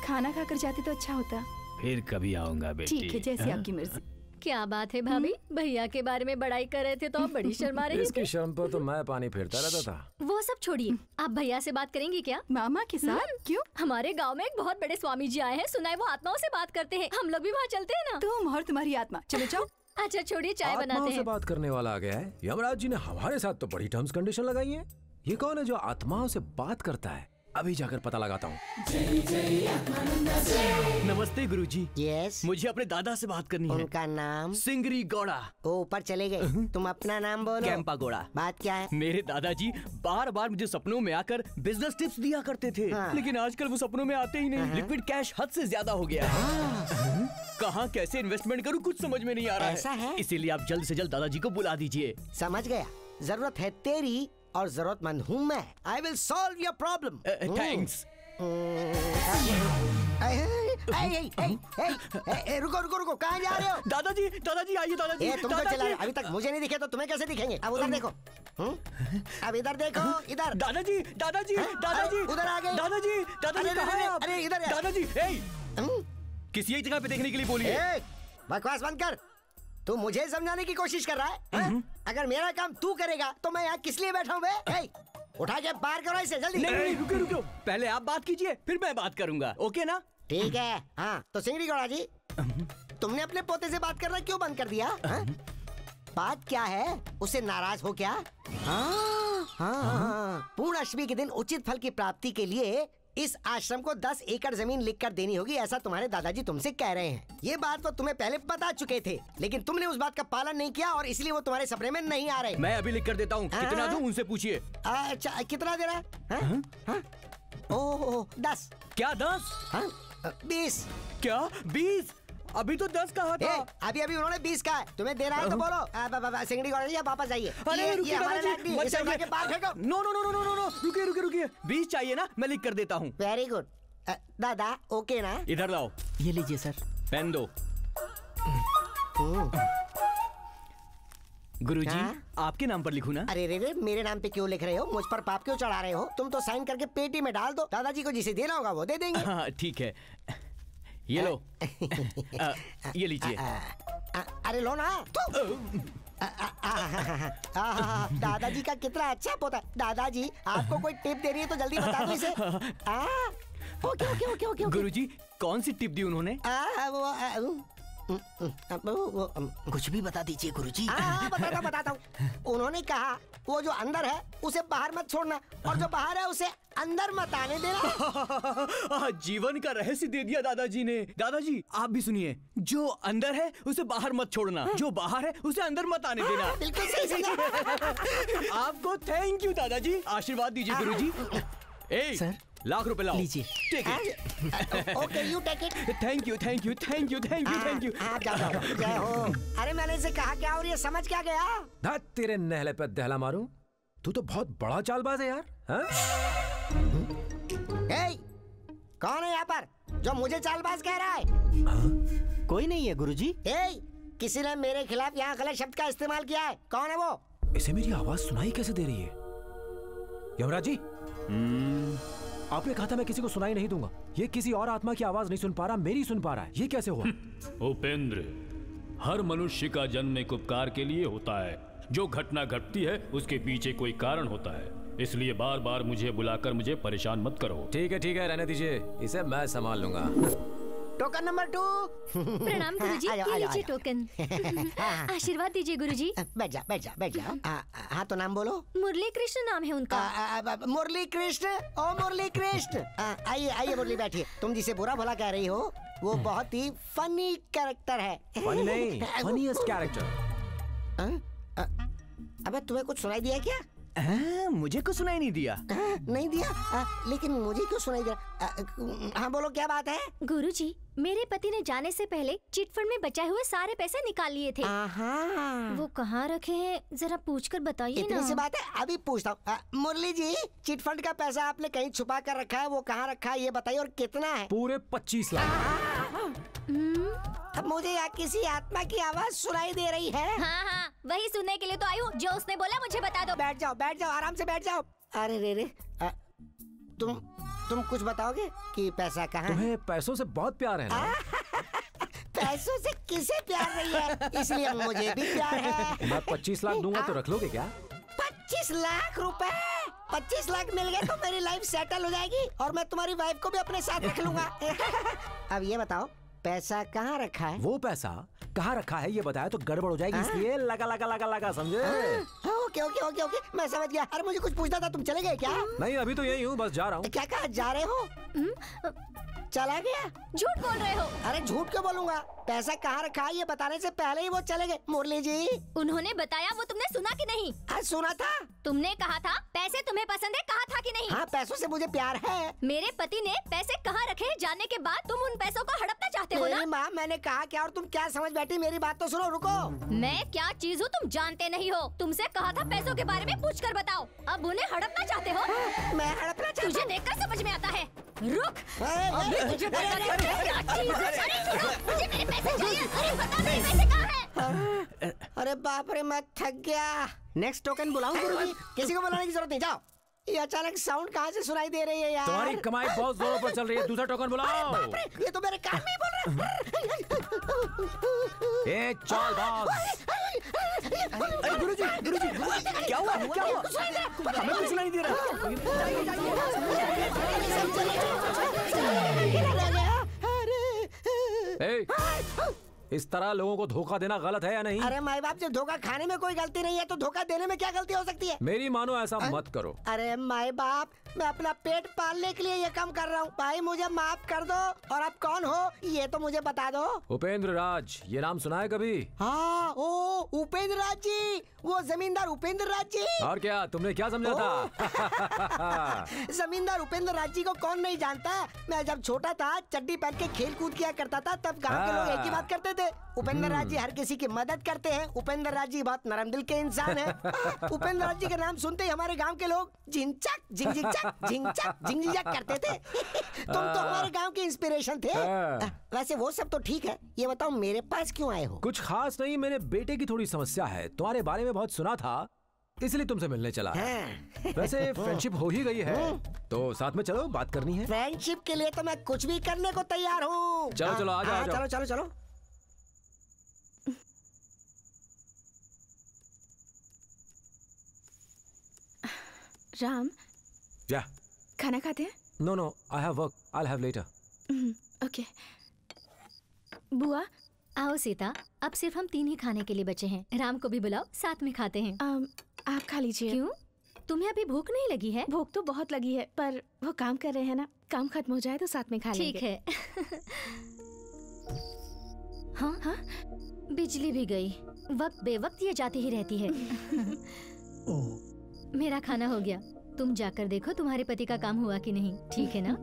खाना खाकर जाते तो अच्छा होता। फिर कभी आऊंगा बेटी। ठीक है, जैसी आपकी मर्जी। क्या बात है भाभी, भैया के बारे में बड़ाई कर रहे थे तो आप बड़ी शर्मा रही इसकी शर्म पर तो मैं पानी फेरता रहता था। वो सब छोड़िए, आप भैया से बात करेंगी क्या? मामा के साथ? क्यों? हमारे गांव में एक बहुत बड़े स्वामी जी आए हैं, सुना है वो आत्माओं से बात करते हैं। हम लोग भी वहाँ चलते हैं ना? तुम और तुम्हारी आत्मा, चलो जाओ। अच्छा छोड़िए, चाय बनाते आत्माओं हैं। से बात करने वाला आ गया है। यमराज जी ने हमारे साथ तो बड़ी टर्म्स कंडीशन लगाई है। ये कौन है जो आत्माओं से बात करता है? अभी जाकर पता लगाता हूँ। नमस्ते गुरुजी। यस। मुझे अपने दादा से बात करनी है। उनका नाम? सिंगरी गौड़ा। वो ऊपर चले गए, तुम अपना नाम बोलो। कैंपा गौड़ा। बात क्या है? मेरे दादाजी बार बार मुझे सपनों में आकर बिजनेस टिप्स दिया करते थे। हाँ। लेकिन आजकल वो सपनों में आते ही नहीं। लिक्विड कैश हद से ज्यादा हो गया है। कहाँ कैसे इन्वेस्टमेंट करूँ कुछ समझ में नहीं आ रहा है। ऐसा है? इसीलिए आप जल्द से जल्द दादाजी को बुला दीजिए। समझ गया, जरूरत है तेरी और जरूरतमंद हूँ मैं। I will solve your problem. Thanks. रुको रुको रुको, कहाँ जा रहे हो? दादाजी दादाजी आइए दादाजी। तुम तो चला रहे, अभी तक मुझे नहीं दिखे तो तुम्हें कैसे दिखेंगे? अब उधर देखो। अब इधर देखो, इधर। दादाजी दादाजी दादाजी उधर आ गए। दादाजी दादाजी कहाँ हैं आप? अरे इधर दादाजी किसी एक जगह पे देखने के लिए बोलिए। बकवास बंद कर। तू मुझे समझाने की कोशिश कर रहा है? अगर मेरा काम तू करेगा तो मैं यहाँ किस लिए बैठा हूँ बे? उठा के बाहर करो इसे जल्दी। नहीं रुको रुको, पहले आप बात कीजिए फिर मैं बात करूंगा, ओके ना? ठीक है। हाँ तो सिंगरी गौड़ा जी, तुमने अपने पोते से बात करना क्यों बंद कर दिया? बात क्या है? उससे नाराज हो क्या? हाँ, पूर्ण अष्टमी के दिन उचित फल की प्राप्ति के लिए इस आश्रम को 10 एकड़ जमीन लिखकर देनी होगी, ऐसा तुम्हारे दादाजी तुमसे कह रहे हैं। ये बात वो तुम्हें पहले बता चुके थे, लेकिन तुमने उस बात का पालन नहीं किया और इसलिए वो तुम्हारे सपने में नहीं आ रहे। मैं अभी लिख कर देता हूँ। कितना दूं उनसे पूछिए। अच्छा कितना दे रहा है? ओह 10। क्या 10? 20। क्या 20? अभी तो 10 कहा था। अभी उन्होंने 20 कहा है, तुम्हें दे रहा है तो बोलो। सिंगड़ी गौड़ा वापस आइए। अरे रुकिए दादाजी, मत जाइए। No no no no no no, रुकिए। 20 चाहिए ना, मैं लिख कर देता हूँ। वेरी गुड दादा, ओके ना? इधर लाओ। ये लीजिए सर। पेन दो। गुरुजी, आपके नाम पर लिखूं ना? अरे रे, मेरे नाम पे क्यों लिख रहे हो? मुझ पर पाप क्यों चढ़ा रहे हो? तुम तो साइन करके पेटी में डाल दो, दादाजी को जिसे देना होगा वो दे देंगे। हाँ ठीक है, ये लो। ये लीजिए। अरे लो ना। दादाजी का कितना अच्छा पोता है। दादाजी आपको कोई टिप देनी है तो जल्दी बता दो इसे। ओके। गुरुजी, कौन सी टिप दी उन्होंने? कुछ भी बता दीजिए गुरुजी। बताता हूँ। उन्होंने कहा वो जो अंदर है उसे बाहर मत छोड़ना, और जो बाहर है उसे अंदर मत आने देना। जीवन का रहस्य दे दिया दादाजी ने। दादाजी आप भी सुनिए, जो अंदर है उसे बाहर मत छोड़ना, जो बाहर है उसे अंदर मत आने देना। बिल्कुल सही समझा। आपको थैंक यू दादाजी, आशीर्वाद दीजिए गुरुजी। सर लाख रुपए लाओ। लीजिए। Take it. Okay you take it. Thank you. जय हो। अरे मैंने इसे कहा क्या और ये समझ क्या गया? तेरे नहले पे दहला मारूं? तू तो बहुत बड़ा चालबाज है यार। कौन है यहाँ पर जो मुझे चालबाज कह रहा है? कोई नहीं है गुरुजी। किसी ने मेरे खिलाफ यहाँ गलत शब्द का इस्तेमाल किया है। कौन है वो? इसे मेरी आवाज सुनाई कैसे दे रही है? यमराज जी, आपने कहा था मैं किसी को सुनाई नहीं दूंगा। ये किसी और आत्मा की आवाज नहीं सुन पा रहा, मेरी सुन पा रहा है। ये कैसे हुआ? उपेंद्र, हर मनुष्य का जन्म एक उपकार के लिए होता है। जो घटना घटती है उसके पीछे कोई कारण होता है, इसलिए बार बार मुझे बुलाकर मुझे परेशान मत करो। ठीक है, रहने दीजिए, इसे मैं संभाल लूंगा। Token number 2। प्रणाम गुरुजी, ये लीजिए टोकन। आशीर्वाद दीजिए गुरुजी। बैठ जाओ। हाँ तो नाम बोलो। मुरली कृष्ण नाम है उनका। मुरली कृष्ण। ओ मुरली कृष्ण, आइए मुरली बैठिए। तुम जिसे बुरा भला कह रही हो वो बहुत ही फनी कैरेक्टर है। फनी नहीं, फनीएस्ट कैरेक्टर। अबे तुम्हें कुछ सुनाई दिया क्या? मुझे कुछ सुनाई नहीं दिया। नहीं दिया? लेकिन मुझे क्यों सुनाई दिया? हाँ बोलो, क्या बात है? गुरुजी, मेरे पति ने जाने से पहले चिटफंड में बचाए हुए सारे पैसे निकाल लिए थे। वो कहाँ रखे हैं जरा पूछकर बताइए ना। इतनी सी बात है, अभी पूछता हूँ। मुरली जी, चिटफंड का पैसा आपने कहीं छुपा कर रखा है, वो कहाँ रखा है ये बताइए, और कितना है? पूरे 25 लाख। अब मुझे यहाँ किसी आत्मा की आवाज सुनाई दे रही है। हाँ, वही सुनने के लिए तो आई हूँ। जो उसने बोला मुझे बता दो। बैठ जाओ, आराम से बैठ जाओ। अरे रे, तुम कुछ बताओगे कि पैसा कहाँ है? तुम्हें पैसों से बहुत प्यार है ना? पैसों से किसे प्यार नहीं है, इसलिए मुझे भी प्यार है। मैं 25 लाख दूंगा तो रख लोगे क्या? 25 लाख रुपए? 25 लाख मिल गए तो मेरी लाइफ सेटल हो जाएगी और मैं तुम्हारी वाइफ को भी अपने साथ रख लूंगा। अब ये बताओ, पैसा कहाँ रखा है? वो पैसा कहाँ रखा है ये बताया तो गड़बड़ हो जाएगी, इसलिए लगा समझे? ओके, मैं समझ गया। अरे मुझे कुछ पूछना था, तुम चले गए क्या? नहीं, अभी तो यही हूँ, बस जा रहा हूँ। क्या कहा, जा रहे हो? चला गया? झूठ बोल रहे हो। अरे झूठ क्यों बोलूंगा, पैसा कहाँ रखा है ये बताने से पहले ही वो चले गए। मुरली जी, उन्होंने बताया, वो तुमने सुना कि नहीं? सुना था। तुमने कहा था पैसे तुम्हें पसंद है, कहा था कि नहीं? हाँ, पैसों से मुझे प्यार है। मेरे पति ने पैसे कहाँ रखे जानने के बाद तुम उन पैसों को हड़पना चाहते हो ना? माँ, मैंने कहा क्या और तुम क्या समझ बैठी? मेरी बात तो सुनो, रुको। मैं क्या चीज हूँ तुम जानते नहीं हो। तुमसे कहा था पैसों के बारे में पूछ कर बताओ, अब उन्हें हड़पना चाहते हो? मैं हड़पना चाहता हूँ? तुझे देखकर समझ में आता है। रुक, मुझे मेरे पैसे चाहिए। अरे बता मेरे पैसे कहाँ हैं? अरे बाप रे, मैं थक गया। नेक्स्ट टोकन बुलाऊं गुरुजी? किसी को बुलाने की जरूरत नहीं, जाओ। ये अचानक साउंड कहाँ से सुनाई दे रही है यार? तुम्हारी कमाई बहुत जोरों पर चल रही है, दूसरा टोकन बुलाओ। बाप रे, ये तो मेरे कान में ही बोल रहा है। चल बाज। अरे गुरुजी, क्या हुआ? हमें कुछ नहीं दे रहा। इस तरह लोगों को धोखा देना गलत है या नहीं? अरे माई बाप, जब धोखा खाने में कोई गलती नहीं है तो धोखा देने में क्या गलती हो सकती है? मेरी मानो ऐसा मत करो। अरे माई बाप, मैं अपना पेट पालने के लिए ये काम कर रहा हूँ। भाई मुझे माफ कर दो। और आप कौन हो ये तो मुझे बता दो। उपेंद्र राज, ये नाम सुना है कभी? हाँ, ओ उपेंद्र राज जी, वो जमींदार उपेंद्र राज जी। और क्या तुमने क्या समझा था? जमींदार उपेंद्र राज जी को कौन नहीं जानता। मैं जब छोटा था चड्डी पहन के खेल कूद किया करता था, तब गांव के लोग एक ही बात करते थे, उपेंद्र राज जी हर किसी की मदद करते हैं। उपेंद्र राज जी बहुत नरम दिल के इंसान हैं। उपेंद्र राज जी का नाम सुनते ही हमारे गांव के लोग झिंचक झिंझिचक झिंचक झिंझिचक करते थे। तुम तो हमारे गांव के इंस्पिरेशन थे। वैसे वो सब तो ठीक है, ये बताओ मेरे पास क्यों आए हो? कुछ खास नहीं, मेरे बेटे की थोड़ी समस्या है, तुम्हारे बारे में बहुत सुना था, इसलिए तुमसे मिलने चला। वैसे फ्रेंडशिप हो ही गई है तो साथ में चलो, बात करनी है। फ्रेंडशिप के लिए तो मैं कुछ भी करने को तैयार हूँ। चलो चलो आ जाओ। चलो चलो चलो। राम, क्या खाना खाते हैं? No no, I have work, I will have later. Okay. बुआ आओ सीता, अब सिर्फ हम 3 ही खाने के लिए बचे हैं। राम को भी बुलाओ, साथ में खाते हैं। आप खा लीजिए। क्यों, तुम्हें अभी भूख नहीं लगी है? भूख तो बहुत लगी है, पर वो काम कर रहे हैं ना, काम खत्म हो जाए तो साथ में खा लेंगे। ठीक है। हाँ हाँ, बिजली भी गई, वक्त बेवक्त ये जाती ही रहती है। मेरा खाना हो गया, तुम जाकर देखो तुम्हारे पति का काम हुआ कि नहीं, ठीक है ना?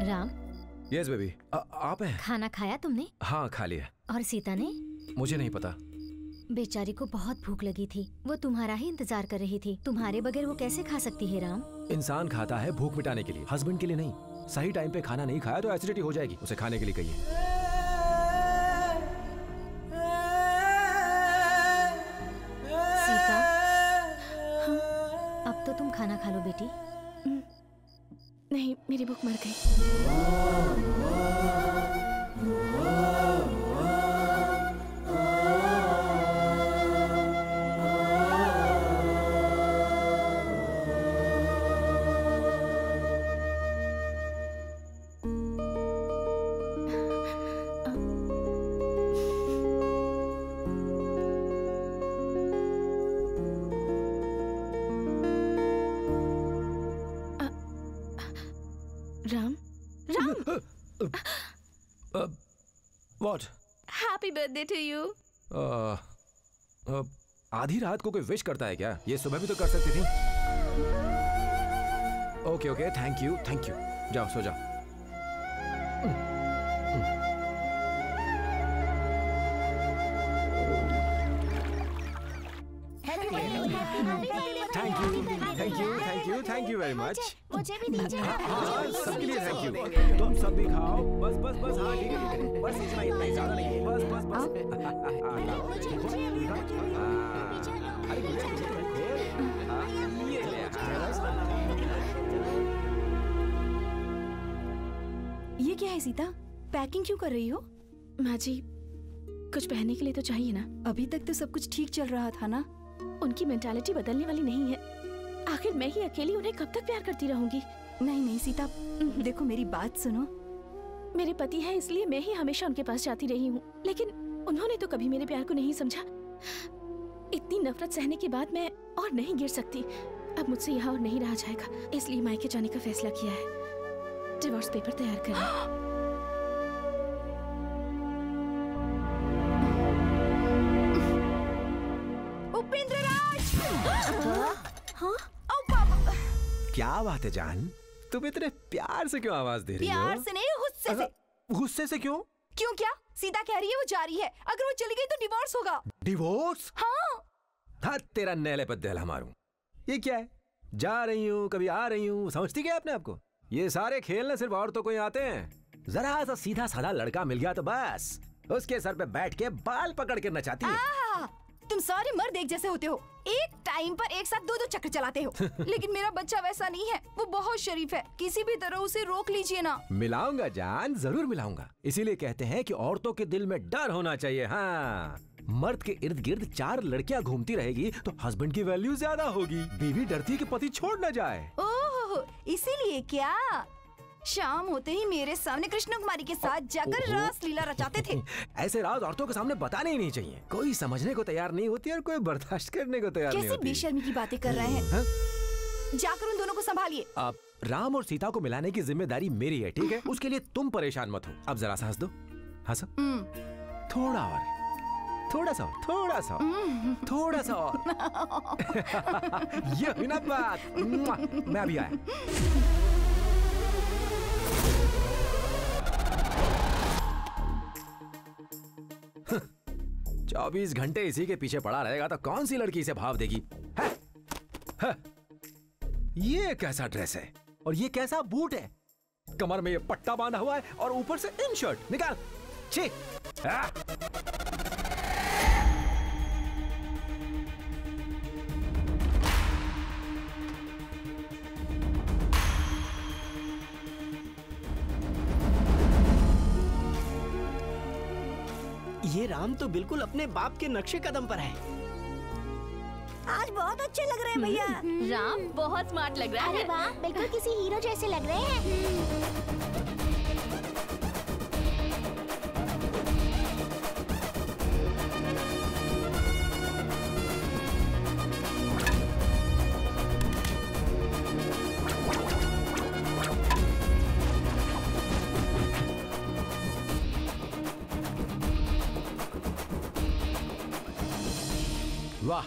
राम। यस बेबी, आप हैं? खाना खाया तुमने? हाँ खा लिया। और सीता ने? मुझे नहीं पता। बेचारी को बहुत भूख लगी थी, वो तुम्हारा ही इंतजार कर रही थी। तुम्हारे बगैर वो कैसे खा सकती है राम? इंसान खाता है भूख मिटाने के लिए, हस्बैंड के लिए नहीं। सही टाइम पे खाना नहीं खाया तो एसिडिटी हो जाएगी, उसे खाने के लिए कहिए। सीता, अब तो तुम खाना खा लो बेटी। नहीं, मेरी भूख मर गई। Ram, Ram. What? Happy birthday to you. आधी रात को कोई विश करता है क्या? ये सुबह भी तो कर सकती थी। Okay okay, thank you thank you. जाओ सो जाओ। Thank you very much. मुझे भी दीजिए। हाँ, सबके लिए थैंक यू। तुम सब भी खाओ। बस बस बस, हाँ ठीक है, बस इतना ही, ज्यादा नहीं, बस बस बस। ये क्या है सीता, पैकिंग क्यों कर रही हो? माँ जी, कुछ पहनने के लिए तो चाहिए ना। अभी तक तो सब कुछ ठीक चल रहा था ना। उनकी मेंटालिटी बदलने वाली नहीं है। आखिर मैं ही अकेली उन्हें कब तक प्यार करती रहूंगी? नहीं नहीं सीता, देखो मेरी बात सुनो। मेरे पति हैं इसलिए मैं ही हमेशा उनके पास जाती रही हूँ, लेकिन उन्होंने तो कभी मेरे प्यार को नहीं समझा। इतनी नफरत सहने के बाद मैं और नहीं गिर सकती। अब मुझसे यहाँ और नहीं रहा जाएगा, इसलिए मायके जाने का फैसला किया है। डिवोर्स पेपर तैयार करना। उपेंद्र राज! हाँ? क्या बात है जान, तुम इतने प्यार से क्यों आवाज दे रही हो? प्यार से नहीं, गुस्से से। गुस्से से क्यों? क्यों क्या? सीता कह रही है वो जा रही है, अगर वो चली गई तो डिवोर्स होगा। डिवोर्स? हाँ। हाँ तेरा नैले पर दहला मारूं। ये क्या है? जा रही हूँ, कभी आ रही हूँ, समझती क्या अपने आप को? ये सारे खेलने सिर्फ औरतों को ही आते हैं। जरा सा सीधा साधा लड़का मिल गया तो बस उसके सर पे बैठ के बाल पकड़ के नचाती है। तुम सारे मर्द एक जैसे होते हो, एक टाइम पर एक साथ 2-2 चक्कर चलाते हो। लेकिन मेरा बच्चा वैसा नहीं है, वो बहुत शरीफ है, किसी भी तरह उसे रोक लीजिए ना। मिलाऊंगा जान, जरूर मिलाऊंगा। इसीलिए कहते हैं कि औरतों के दिल में डर होना चाहिए। हाँ, मर्द के इर्द गिर्द 4 लड़कियां घूमती रहेगी तो हस्बैंड की वैल्यू ज्यादा होगी। बीवी डरती है कि पति छोड़ न जाए। ओह, इसीलिए क्या शाम होते ही मेरे सामने कृष्ण कुमारी के साथ जाकर रास लीला रचाते थे। ऐसे राज औरतों के सामने बताने ही नहीं चाहिए। कोई समझने को तैयार नहीं होती और कोई बर्दाश्त करने को तैयार नहीं होती। कैसी बेशर्मी की बातें कर रहे हैं। जाकर उन दोनों को संभालिए। अब राम और सीता को मिलाने की जिम्मेदारी मेरी है, ठीक है? उसके लिए तुम परेशान मत हो। अब जरा सा हंस दो, हंसो। थोड़ा और, थोड़ा सा और, थोड़ा सा और, थोड़ा सा और। ये हुई ना बात। मैं अभी आया। 24 घंटे इसी के पीछे पड़ा रहेगा तो कौन सी लड़की इसे भाव देगी? है? ये कैसा ड्रेस है और ये कैसा बूट है? कमर में ये पट्टा बांधा हुआ है और ऊपर से इन शर्ट। निकाल। छी। ये राम तो बिल्कुल अपने बाप के नक्शे कदम पर है। आज बहुत अच्छे लग रहे हैं भैया। राम बहुत स्मार्ट लग रहा है। अरे वाह, बिल्कुल किसी हीरो जैसे लग रहे हैं। वाह,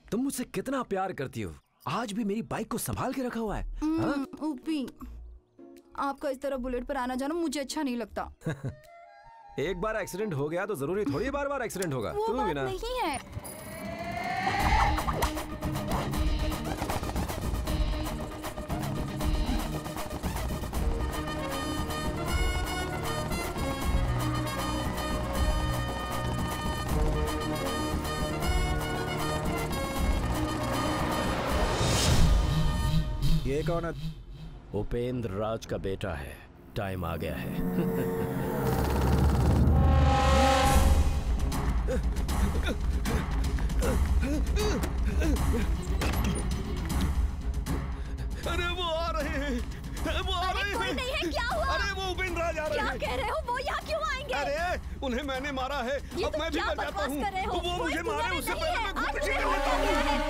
तुम मुझसे कितना प्यार करती हो। आज भी मेरी बाइक को संभाल के रखा हुआ है। ऊपी, आपका इस तरह बुलेट पर आना जाना मुझे अच्छा नहीं लगता। एक बार एक्सीडेंट हो गया तो जरूरी थोड़ी बार बार एक्सीडेंट होगा। वो बात नहीं है। ये कौन है? उपेंद्र राज का बेटा है। टाइम आ गया है। अरे वो आ रहे हैं, वो आ रहे हैं। कोई नहीं है, क्या हुआ? अरे वो उपेंद्र राज आ रहे हैं। क्या कह रहे हो? वो यहाँ क्यों आएंगे? अरे उन्हें मैंने मारा है, अब मैं भी बच जाता हूँ। वो मुझे मारे उससे पहले मैं खुद बच गया।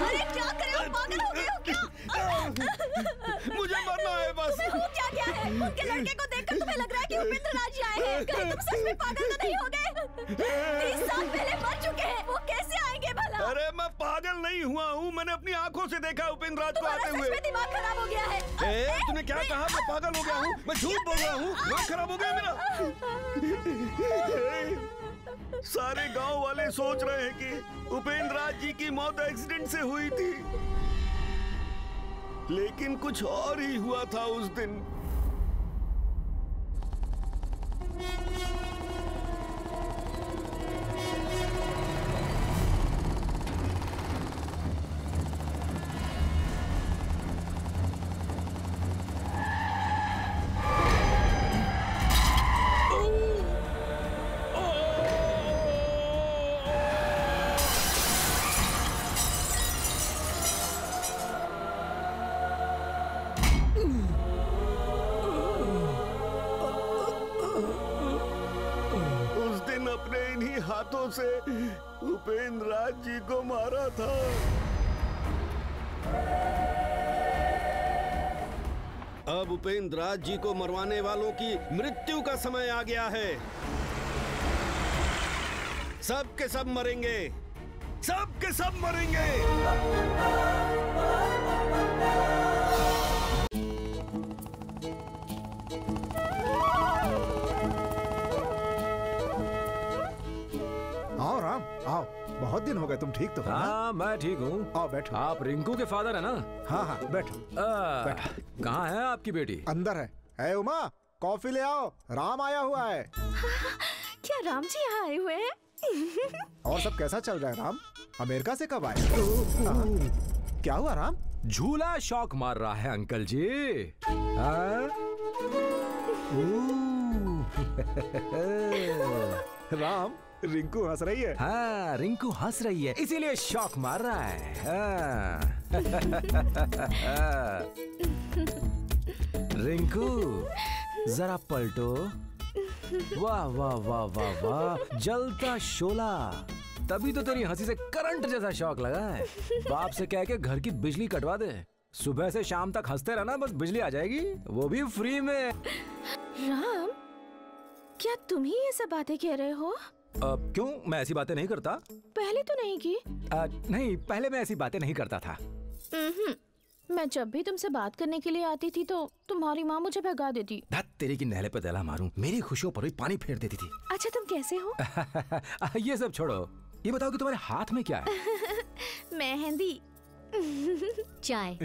अरे क्या कर रहे हो? पागल हो गए हो क्या? मुझे मरना है बस। तुम्हें हो क्या गया है? उनके लड़के को देखकर तुम्हें लग रहा है कि उपेंद्र राज आए हैं। कहीं तुम सच में पागल तो नहीं हो गए? 30 साल पहले मर चुके हैं, वो कैसे आएंगे भला? अरे मैं पागल नहीं हुआ हूँ, मैंने अपनी आंखों से देखा उपेंद्र राज को आते हुए। सच में दिमाग खराब हो गया है। तूने क्या कहा? मैं पागल हो गया हूँ? मैं झूठ बोल रहा हूँ? दिमाग खराब हो गया मेरा? सारे गांव वाले सोच रहे हैं कि उपेंद्र राज जी की मौत एक्सीडेंट से हुई थी, लेकिन कुछ और ही हुआ था उस दिन। हाथों से उपेंद्र राज जी को मारा था। अब उपेंद्र राज जी को मरवाने वालों की मृत्यु का समय आ गया है। सब के सब मरेंगे, सब के सब मरेंगे। आओ राम, आओ। बहुत दिन हो गए, तुम ठीक तो हो ना? हाँ मैं ठीक हूँ। आओ बैठो। आप रिंकू के फादर है ना? हाँ हाँ बैठो। कहाँ है आपकी बेटी? अंदर है। ए उमा, कॉफी ले आओ, राम आया हुआ है। क्या राम जी यहाँ आए हुए हैं? और सब कैसा चल रहा है राम? अमेरिका से कब आए? क्या हुआ राम? झूला शौक मार रहा है अंकल जी। राम, रिंकू हंस रही है। हाँ रिंकू हंस रही है, इसीलिए शौक मार रहा है। रिंकू जरा पलटो। वाह वाह वाह वाह वाह, जलता शोला। तभी तो तेरी हंसी से करंट जैसा शौक लगा है। बाप से कह के घर की बिजली कटवा दे, सुबह से शाम तक हंसते रहना, बस बिजली आ जाएगी, वो भी फ्री में। राम, क्या तुम ही ये सब बातें कह रहे हो? क्यों, मैं ऐसी बातें नहीं करता। पहले तो नहीं की। नहीं, पहले मैं ऐसी बातें नहीं करता था। मैं जब भी तुमसे बात करने के लिए आती थी तो तुम्हारी माँ मुझे भगा देती। धत तेरी की नहले पे दला मारूं, मेरी खुशियों पर भी पानी फेर देती थी। अच्छा तुम कैसे हो? ये सब छोड़ो, ये बताओ कि तुम्हारे हाथ में क्या है? मेहंदी। चाय।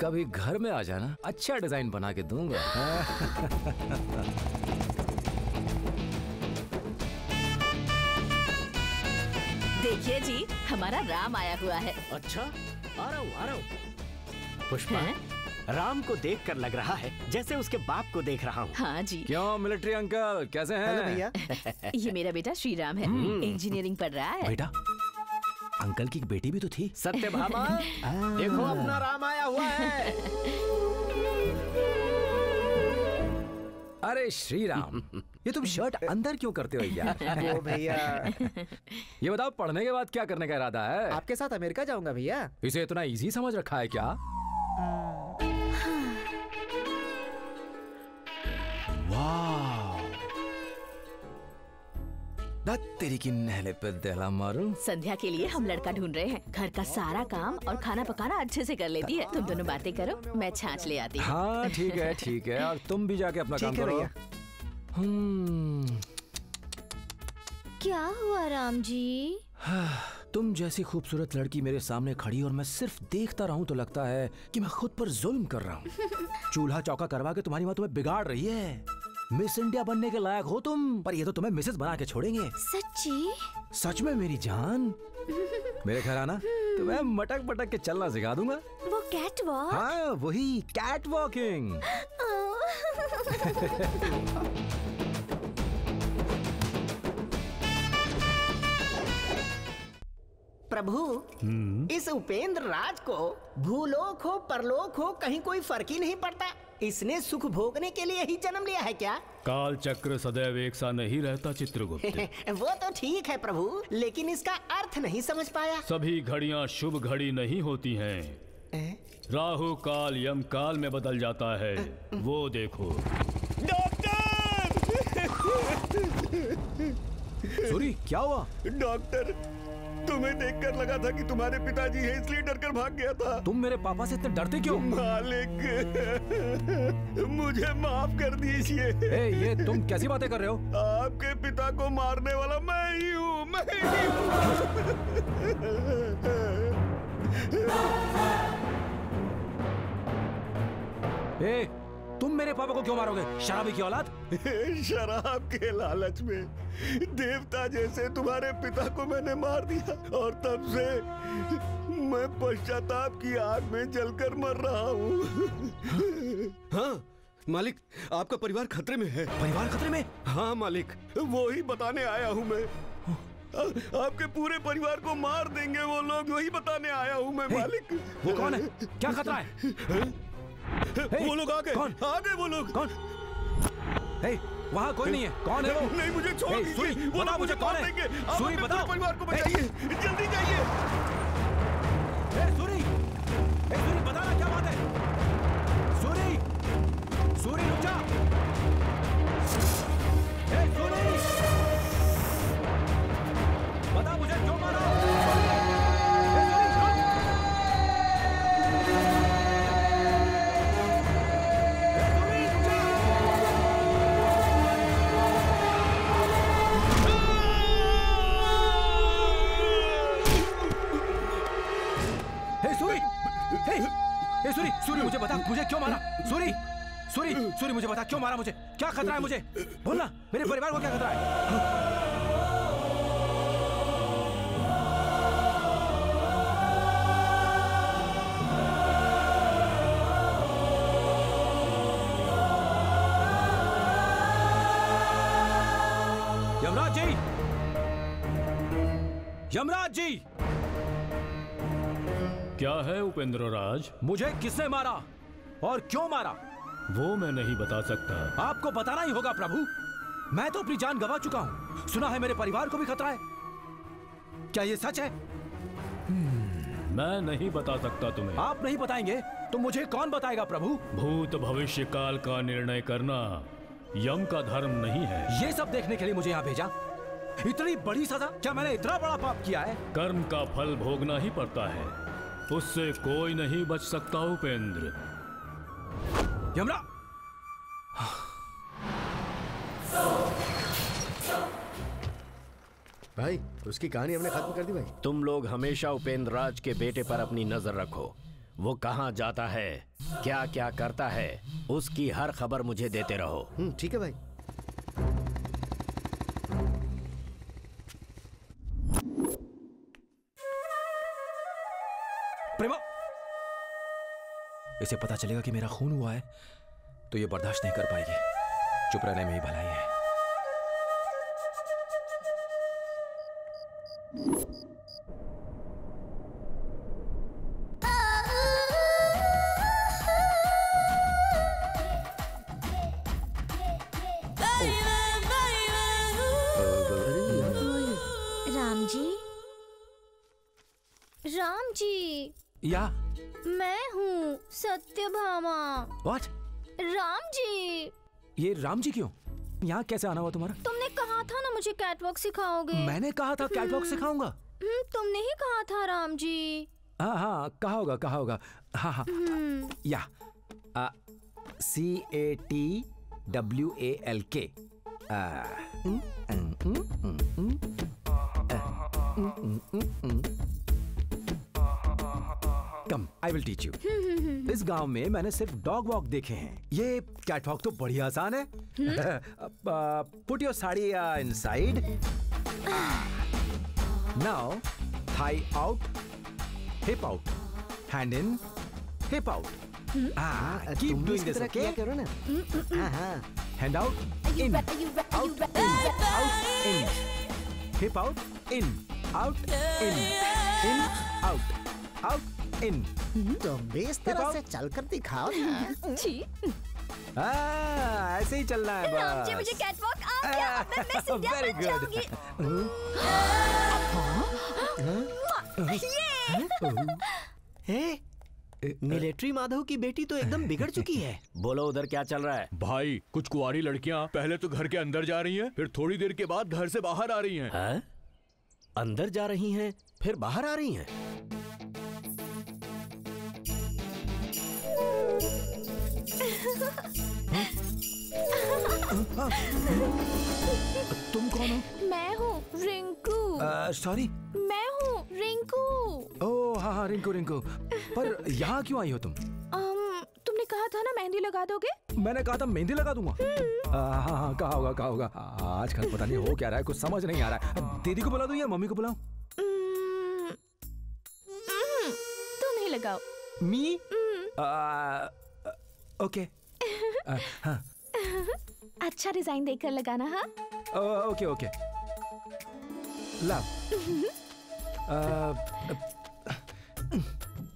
कभी घर में आ जाना, अच्छा डिजाइन बना के दूंगा। देखिए जी, हमारा राम आया हुआ है। अच्छा, आ रहा हूँ। पुष्पा, राम को देखकर लग रहा है जैसे उसके बाप को देख रहा हूँ। हाँ जी। क्यों मिलिट्री अंकल, कैसे हैं? हेलो भैया। ये मेरा बेटा श्रीराम है, इंजीनियरिंग पढ़ रहा है। बेटा, अंकल की बेटी भी तो थी। सत्यभामा, देखो अपना राम आया हुआ है। अरे श्रीराम, ये तुम शर्ट अंदर क्यों करते हो यार? वो भैया, ये बताओ पढ़ने के बाद क्या करने का इरादा है? आपके साथ अमेरिका जाऊंगा भैया। इसे इतना इजी समझ रखा है क्या? वाह, तेरी की नहले पे दहला मारूं। संध्या के लिए हम लड़का ढूंढ रहे हैं। घर का सारा काम और खाना पकाना अच्छे से कर लेती है। तुम दोनों बातें करो, मैं छाछ ले आती हूँ। हाँ ठीक है, और तुम भी जाके अपना काम करो। क्या हुआ राम जी? तुम जैसी खूबसूरत लड़की मेरे सामने खड़ी और मैं सिर्फ देखता रहूं तो लगता है कि मैं खुद पर जुल्म कर रहा हूँ। चूल्हा चौका करवा के तुम्हारी माँ तुम्हें बिगाड़ रही है। मिस इंडिया बनने के लायक हो तुम, पर ये तो तुम्हें मिसेस बना के छोड़ेंगे। सच्ची? सच में मेरी जान। मेरे घर आना, तुम्हें मटक मटक के चलना सिखा दूंगा। वो कैट वॉक? हाँ वही कैट वॉकिंग। प्रभु, इस उपेंद्र राज को भूलोक हो परलोक हो कहीं कोई फर्क ही नहीं पड़ता। इसने सुख भोगने के लिए ही जन्म लिया है क्या? काल चक्र सदैव एक सा नहीं रहता चित्रगुप्त। वो तो ठीक है प्रभु, लेकिन इसका अर्थ नहीं समझ पाया। सभी घड़ियां शुभ घड़ी नहीं होती हैं। राहु काल यम काल में बदल जाता है। वो देखो। सूरी, क्या हुआ? डॉक्टर, तुम्हें देखकर लगा था कि तुम्हारे पिताजी हैं, इसलिए डरकर भाग गया था। तुम मेरे पापा से इतने डरते क्यों? मालिक, मुझे माफ कर दीजिए। ये तुम कैसी बातें कर रहे हो? आपके पिता को मारने वाला मैं ही हूँ, मैं ही हूँ। तुम मेरे पापा को क्यों मारोगे? शराबी की औलाद। शराब के लालच में देवता जैसे तुम्हारे पिता को मैंने मार दिया और तब से मैं पश्चाताप की आग में जलकर मर रहा हूँ। हाँ मालिक, आपका परिवार खतरे में है। परिवार खतरे में? हाँ मालिक, वो ही बताने आया हूँ मैं। आपके पूरे परिवार को मार देंगे वो लोग, वही बताने आया हूँ मैं मालिक। वो कौन है? क्या खतरा है? वो लोग आ गए। कौन? आ गए वो लोग। कौन? वहाँ कोई नहीं है। कौन है वो? नहीं, मुझे छोड़ दीजिए। वो लोग मुझे कौन है? सूरी बताओ। परिवार को बचाइए, जल्दी जाइए। सूरी, सूरी बताना क्या बात है? सूरी, सूरी रुक जा। सूरी, बता मुझे क्यों मारा? सूरी मुझे बता, मुझे क्यों मारा? सूरी सूरी सूरी मुझे बता, क्यों मारा मुझे? क्या खतरा है मुझे? बोलना, मेरे परिवार को क्या खतरा है? यमराज जी, यमराज जी! क्या है उपेंद्र राज? मुझे किसने मारा और क्यों मारा? वो मैं नहीं बता सकता। आपको बताना ही होगा प्रभु। मैं तो अपनी जान गंवा चुका हूँ। सुना है मेरे परिवार को भी खतरा है। क्या ये सच है? मैं नहीं बता सकता तुम्हें। आप नहीं बताएंगे तो मुझे कौन बताएगा प्रभु? भूत भविष्य काल का निर्णय करना यम का धर्म नहीं है। ये सब देखने के लिए मुझे यहाँ भेजा? इतनी बड़ी सजा? क्या मैंने इतना बड़ा पाप किया है? कर्म का फल भोगना ही पड़ता है, उससे कोई नहीं बच सकता उपेंद्र। यमरा, भाई उसकी कहानी हमने खत्म कर दी भाई। तुम लोग हमेशा उपेंद्र राज के बेटे पर अपनी नजर रखो। वो कहाँ जाता है, क्या क्या करता है, उसकी हर खबर मुझे देते रहो। ठीक है भाई। प्रेमा, इसे पता चलेगा कि मेरा खून हुआ है तो ये बर्दाश्त नहीं कर पाएगी। चुप रहने में ही भलाई है। राम जी, राम जी, या मैं हूँ सत्यभामा। What? राम जी। ये राम जी क्यों? यहाँ कैसे आना हुआ तुम्हारा? तुमने कहा था ना मुझे कैटवॉक सिखाओगे। मैंने कहा था कैटवॉक सिखाऊंगा। तुमने ही कहा था राम जी। हाँ हाँ, कहा होगा कहा होगा। हाँ हाँ, या CATWALK। Come, I will teach you. इस गांव में मैंने सिर्फ डॉग वॉक देखे हैं। ये कैट वॉक तो बड़ी आसान है। Put your sari inside. Now thigh out, hip out, hand in, hip out. Keep doing this, okay? करो ना। Hand out, in, out, in, out, in, hip out, in, out, in, out, out, in. तुम भी इस तरह से चलकर दिखाओ ना। जी। ऐसे ही चलना है बस। राम जी, मुझे कैटवॉक आ गया। अब मैं सीधा Very बन good. जाऊंगी। मिलिट्री माधव की बेटी तो एकदम बिगड़ चुकी है। बोलो उधर क्या चल रहा है? भाई कुछ कुंवारी लड़कियां पहले तो घर के अंदर जा रही हैं, फिर थोड़ी देर के बाद घर से बाहर आ रही हैं। हैं? अंदर जा रही हैं, फिर बाहर आ रही हैं। तुम कौन हो? मैं हूँ रिंकू। सॉरी, मैं हूँ रिंकू। ओह हाँ हाँ, रिंकू रिंकू। पर यहाँ क्यों आई हो तुम? तुमने कहा था ना मेहंदी लगा दोगे। मैंने कहा था मेहंदी लगा दूंगा। हाँ हाँ, कहा होगा कहा होगा। आजकल पता नहीं हो क्या रहा है, कुछ समझ नहीं आ रहा है। दीदी को बुला दूं या मम्मी को बुलाऊं? तुम ही लगाओ। मी? ओके। हाँ। अच्छा डिजाइन देखकर लगाना। हाँ ओके ओके। लाओ।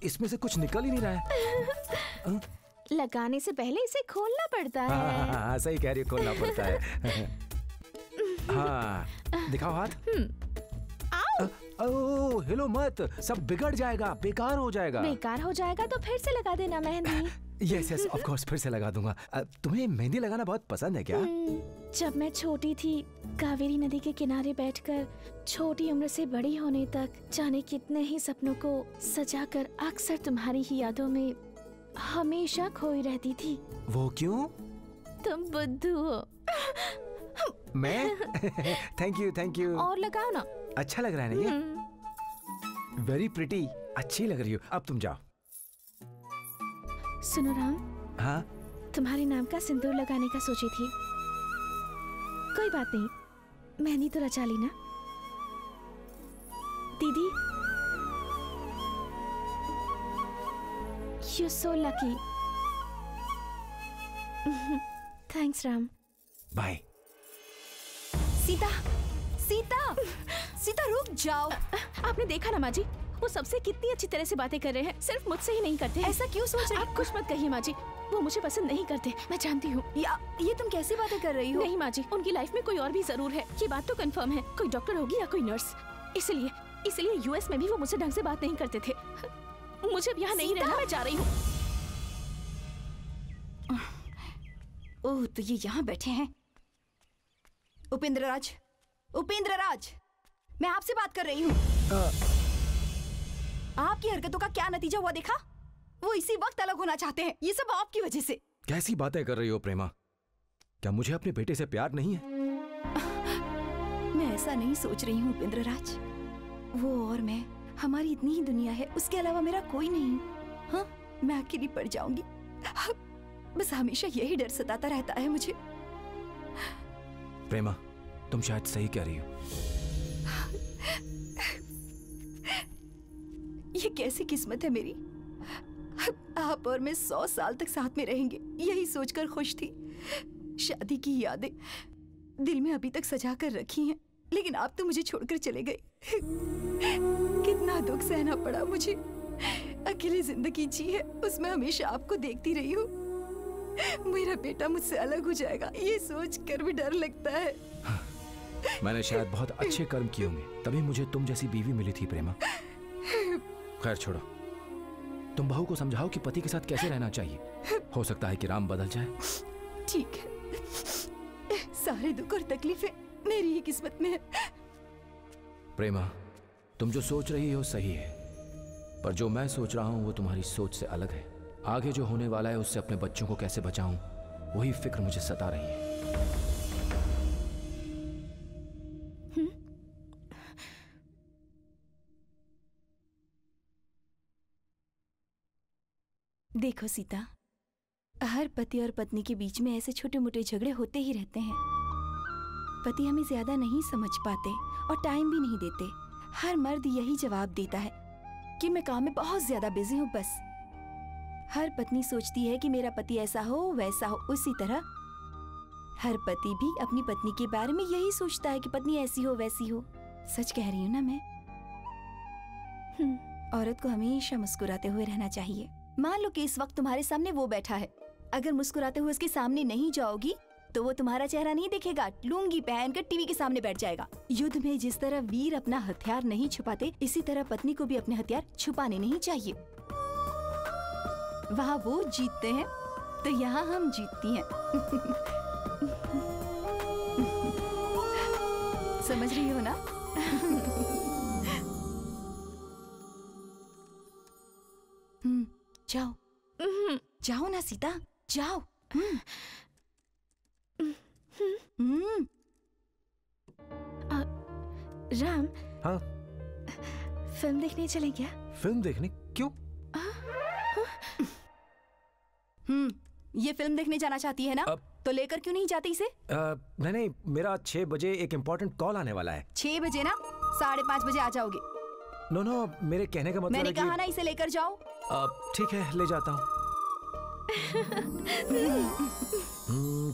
इसमें से कुछ निकल ही नहीं रहा है। लगाने से पहले इसे खोलना पड़ता है। हाँ, सही कह रही हो, खोलना पड़ता है। हाँ, दिखाओ हाथ। ओह, हिलो मत, सब बिगड़ जाएगा, बेकार हो जाएगा। बेकार हो जाएगा तो फिर से लगा देना mehndi. Yes yes, of course, फिर से लगा दूंगा। तुम्हें मेहंदी लगाना बहुत पसंद है क्या? जब मैं छोटी थी, कावेरी नदी के किनारे बैठकर छोटी उम्र से बड़ी होने तक जाने कितने ही सपनों को सजाकर अक्सर तुम्हारी ही यादों में हमेशा खोई रहती थी। वो क्यों? तुम बुद्धू हो। मैं? Thank you. और लगाओ ना। अच्छा लग रहा है ना ये? वेरी प्रिटी, अच्छी लग रही हो। अब तुम जाओ। सुनो राम, हाँ तुम्हारे नाम का सिंदूर लगाने का सोची थी। कोई बात नहीं, मेहंदी तो रचा ली ना। दीदी, you're so lucky. Thanks Ram. Bye. Sita, Sita, Sita रुक जाओ। आपने देखा ना माँ जी, वो सबसे कितनी अच्छी तरह से बातें कर रहे हैं, सिर्फ मुझसे ही नहीं करते। ऐसा क्यों सोच रहे हैं? आप कुछ मत कहिए माँ जी, वो मुझे पसंद नहीं करते, मैं जानती हूँ। ये तुम कैसी बातें कर रही हो? नहीं माँ जी, उनकी लाइफ में कोई और भी जरूर है, ये बात तो कंफर्म है। कोई डॉक्टर होगी या कोई नर्स। इसलिए यूएस में भी वो मुझसे ढंग से बात नहीं करते थे। मुझे यहाँ नहीं रहना, मैं जा रही हूँ। ओह, तो ये यहाँ बैठे हैं। उपेंद्र राज, उपेंद्र राज, मैं आपसे बात कर रही हूँ। आपकी हरकतों का क्या नतीजा हुआ देखा? वो इसी वक्त अलग होना चाहते हैं। ये सब आपकी वजह से। कैसी बातें कर रही हो प्रेमा? क्या मुझे अपने बेटे से प्यार नहीं है? मैं ऐसा नहीं सोच रही हूँ उपेंद्र राज। वो और मैं, हमारी इतनी ही दुनिया है, उसके अलावा मेरा कोई नहीं। हाँ, मैं अकेली पड़ जाऊंगी। बस हमेशा यही डर सताता रहता है मुझे। प्रेमा, तुम शायद सही कह रही हो। ये कैसी किस्मत है मेरी। आप और मैं 100 साल तक साथ में रहेंगे, यही सोचकर खुश थी। शादी की यादें दिल में अभी तक सजा कर रखी हैं, लेकिन आप तो मुझे छोड़कर चले गए। कितना दुख सहना पड़ा मुझे। अकेली जिंदगी जी है, उसमें हमेशा आपको देखती रही हूँ। मेरा बेटा मुझसे अलग हो जाएगा, ये सोच कर भी डर लगता है। मैंने शायद बहुत अच्छे कर्म किए होंगे, तभी मुझे तुम जैसी बीवी मिली थी प्रेमा। खैर छोड़ो, तुम बहू को समझाओ कि पति के साथ कैसे रहना चाहिए। हो सकता है कि राम बदल जाए। ठीक है, सारे दुख और तकलीफें मेरी ही किस्मत में है। प्रेमा, तुम जो सोच रही हो सही है, पर जो मैं सोच रहा हूँ वो तुम्हारी सोच से अलग है। आगे जो होने वाला है उससे अपने बच्चों को कैसे बचाऊं, वही फिक्र मुझे सता रही है। देखो सीता, हर पति और पत्नी के बीच में ऐसे छोटे मोटे झगड़े होते ही रहते हैं। पति हमें ज्यादा नहीं समझ पाते और टाइम भी नहीं देते। हर मर्द यही जवाब देता है कि मैं काम में बहुत ज्यादा बिजी हूँ बस। हर पत्नी सोचती है कि मेरा पति ऐसा हो वैसा हो। उसी तरह हर पति भी अपनी पत्नी के बारे में यही सोचता है कि पत्नी ऐसी हो वैसी हो। सच कह रही हूँ ना मैं? औरत को हमेशा मुस्कुराते हुए रहना चाहिए। मान लो कि इस वक्त तुम्हारे सामने वो बैठा है, अगर मुस्कुराते हुए उसके सामने नहीं जाओगी तो वो तुम्हारा चेहरा नहीं देखेगा, लुंगी पहनकर टीवी के सामने बैठ जाएगा। युद्ध में जिस तरह वीर अपना हथियार नहीं छुपाते, इसी तरह पत्नी को भी अपने हथियार छुपाने नहीं चाहिए। वहाँ वो जीतते हैं तो यहाँ हम जीतती हैं। समझ रही हो ना? जाओ, जाओ ना सीता, जाओ। राम, हाँ? फिल्म देखने चलें क्या? फिल्म देखने? क्यों? ये फिल्म देखने जाना चाहती है ना? तो लेकर क्यों नहीं जाती इसे? नहीं, मेरा 6 बजे एक इम्पोर्टेंट कॉल आने वाला है। 6 बजे ना? 5:30 बजे आ जाओगे। नो, मेरे कहने का मतलब मैंने कहा ना इसे लेकर जाओ। ठीक है, ले जाता हूँ।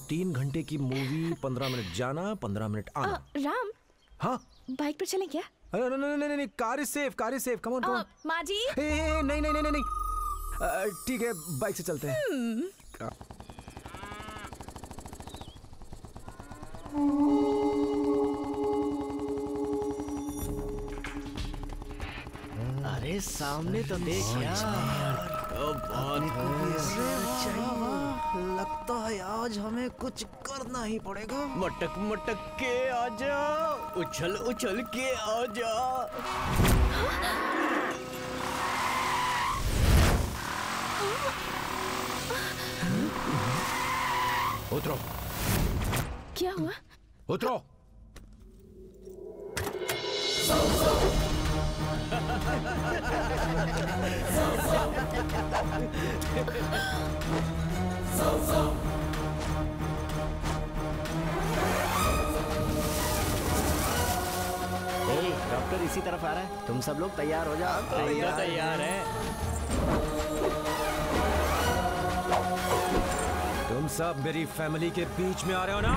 3 घंटे की मूवी, 15 मिनट जाना, 15 मिनट आना। राम, हाँ? बाइक पर चलें क्या? नहीं, car is safe, come on. माँ जी? नहीं, ठीक है, बाइक से चलते हैं। अरे सामने तो देख यार। लगता है आज हमें कुछ करना ही पड़ेगा। मटक मटक के आजा, उछल उछल के आजा। उतरो। क्या हुआ? उतरो। डॉक्टर इसी तरफ आ रहा है, तुम सब लोग तैयार हो जाओ। तैयार है। तुम सब मेरी फैमिली के बीच में आ रहे हो ना?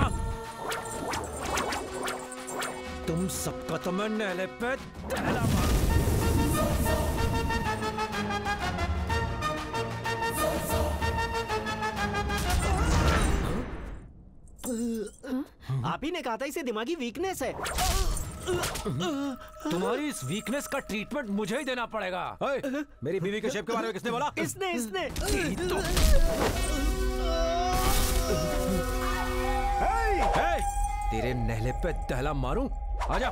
तुम सबका तो मैं नहले पे दहला आप ही ने कहा था इसे दिमागी वीकनेस है। तुम्हारी इस वीकनेस का ट्रीटमेंट मुझे ही देना पड़ेगा। मेरी बीवी के शेप के बारे में किसने बोला? इसने तेरे नहले पे दहला मारूं? आजा।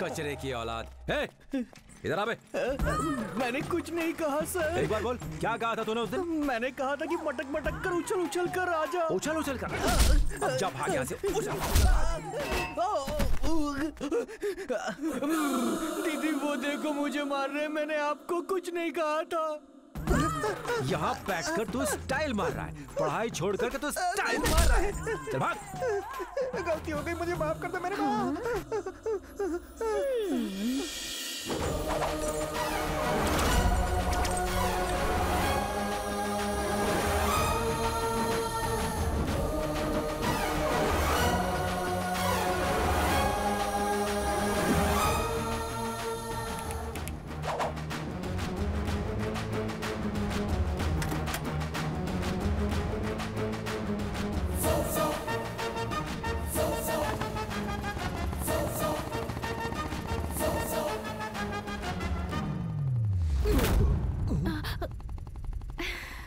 कचरे की औलाद। इधर आ बे। मैंने कुछ नहीं कहा सर। एक बार बोल, क्या कहा था तूने उस दिन? मैंने कहा था कि मटक मटक कर उछल उछल कर आ जा। उछल उछल कर? अब जा भाग यहाँ से। दीदी वो देखो मुझे मार रहे, मैंने आपको कुछ नहीं कहा था। यहाँ बैठ कर तू स्टाइल मार रहा है, पढ़ाई छोड़ कर तू स्टाइल मार रहा है। चल भाग। गलती हो गई, मुझे माफ कर दो मेरे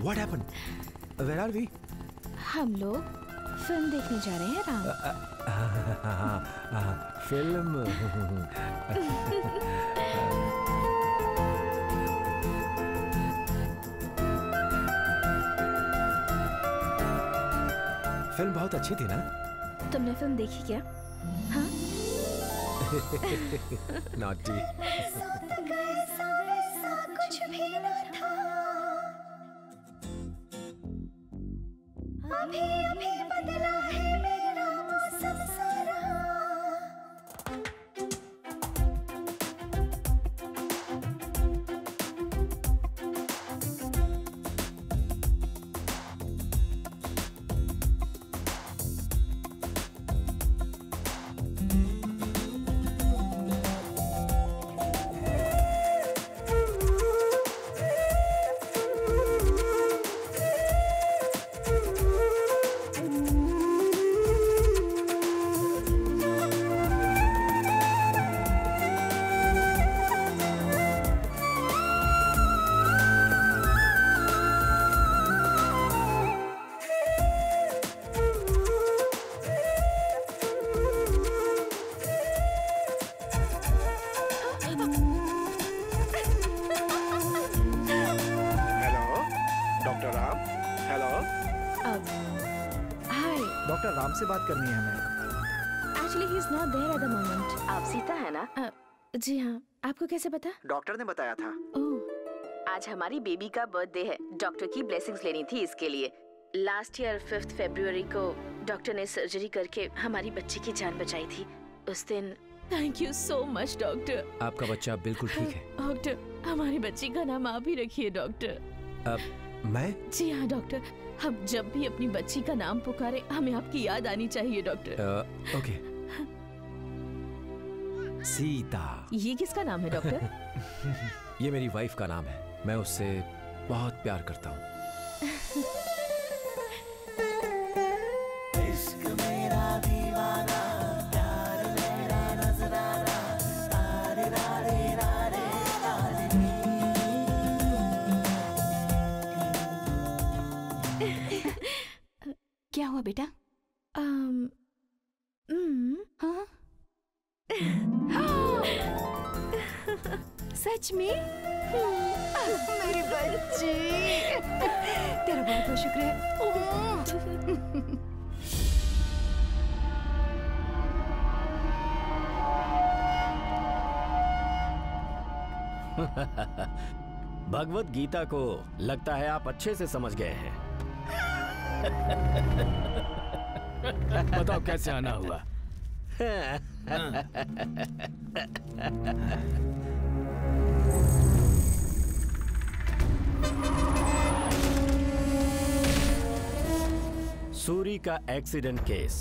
What happened? Where are we? हम लोग फिल्म देखने जा रहे हैं राम। फिल्म। फिल्म बहुत अच्छी थी ना? तुमने फिल्म देखी क्या? हाँ? Naughty। कुछ भी न था, अभी अभी बदला है मेरा मौसम सारा। डॉक्टर राम से बात करनी है हमें। Actually, he is not there at the moment. आप सीता है ना? जी हाँ। आपको कैसे पता? डॉक्टर ने बताया था। आज हमारी बेबी का बर्थडे है, डॉक्टर की ब्लेसिंग्स लेनी थी इसके लिए। लास्ट ईयर 5 फरवरी को डॉक्टर ने सर्जरी करके हमारी बच्ची की जान बचाई थी। उस दिन thank you so much doctor. आपका बच्चा बिल्कुल ठीक है। डॉक्टर हमारी बच्ची का नाम आप ही रखिए डॉक्टर। मैं? जी हाँ डॉक्टर, हम जब भी अपनी बच्ची का नाम पुकारे हमें आपकी याद आनी चाहिए डॉक्टर। ओके। सीता। ये किसका नाम है डॉक्टर? ये मेरी वाइफ का नाम है। मैं उससे बहुत प्यार करता हूँ। इश्क मेरा दीवाना, प्यार मेरा नजराना, तारे रारे रारे तारे। क्या हुआ बेटा? हाँ? सच में? मेरी बच्ची, तेरा बहुत बहुत शुक्र है। भगवत गीता को लगता है आप अच्छे से समझ गए हैं। बताओ कैसे आना हुआ? सूरी का एक्सीडेंट केस।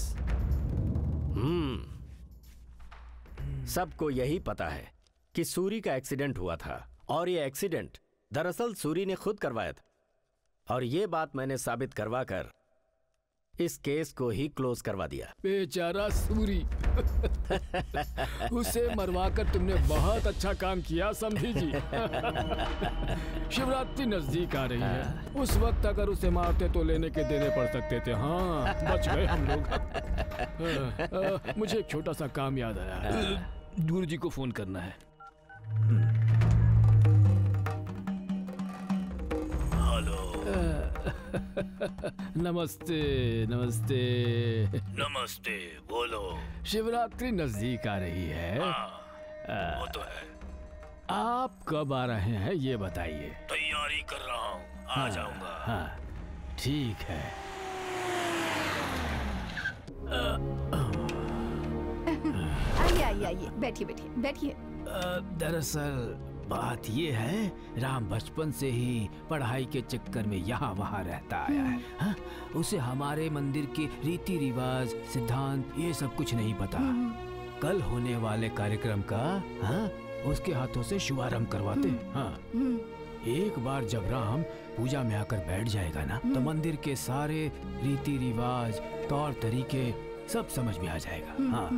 सबको यही पता है कि सूरी का एक्सीडेंट हुआ था और ये एक्सीडेंट दरअसल सूरी ने खुद करवाया था और ये बात मैंने साबित करवाकर इस केस को ही क्लोज करवा दिया। बेचारा सूरी। उसे मरवाकर तुमने बहुत अच्छा काम किया समझी जी। शिवरात्रि नजदीक आ रही है, उस वक्त अगर उसे मारते तो लेने के देने पड़ सकते थे। हाँ, बच गए हम लोग। मुझे एक छोटा सा काम याद आया, गुरुजी को फोन करना है। नमस्ते नमस्ते नमस्ते, बोलो। शिवरात्रि नजदीक आ रही है। वो तो है। आप कब आ रहे हैं ये बताइए। तैयारी कर रहा हूँ, आ जाऊंगा। हाँ, ठीक है। आइए आइए आइए, बैठिए बैठिए बैठिए। दरअसल बात ये है, राम बचपन से ही पढ़ाई के चक्कर में यहाँ वहाँ रहता आया है। हाँ? उसे हमारे मंदिर के रीति रिवाज, सिद्धांत ये सब कुछ नहीं पता। कल होने वाले कार्यक्रम का हाँ, उसके हाथों से शुभारंभ करवाते। हाँ, एक बार जब राम पूजा में आकर बैठ जाएगा ना, तो मंदिर के सारे रीति रिवाज, तौर तरीके सब समझ में आ जाएगा। हाँ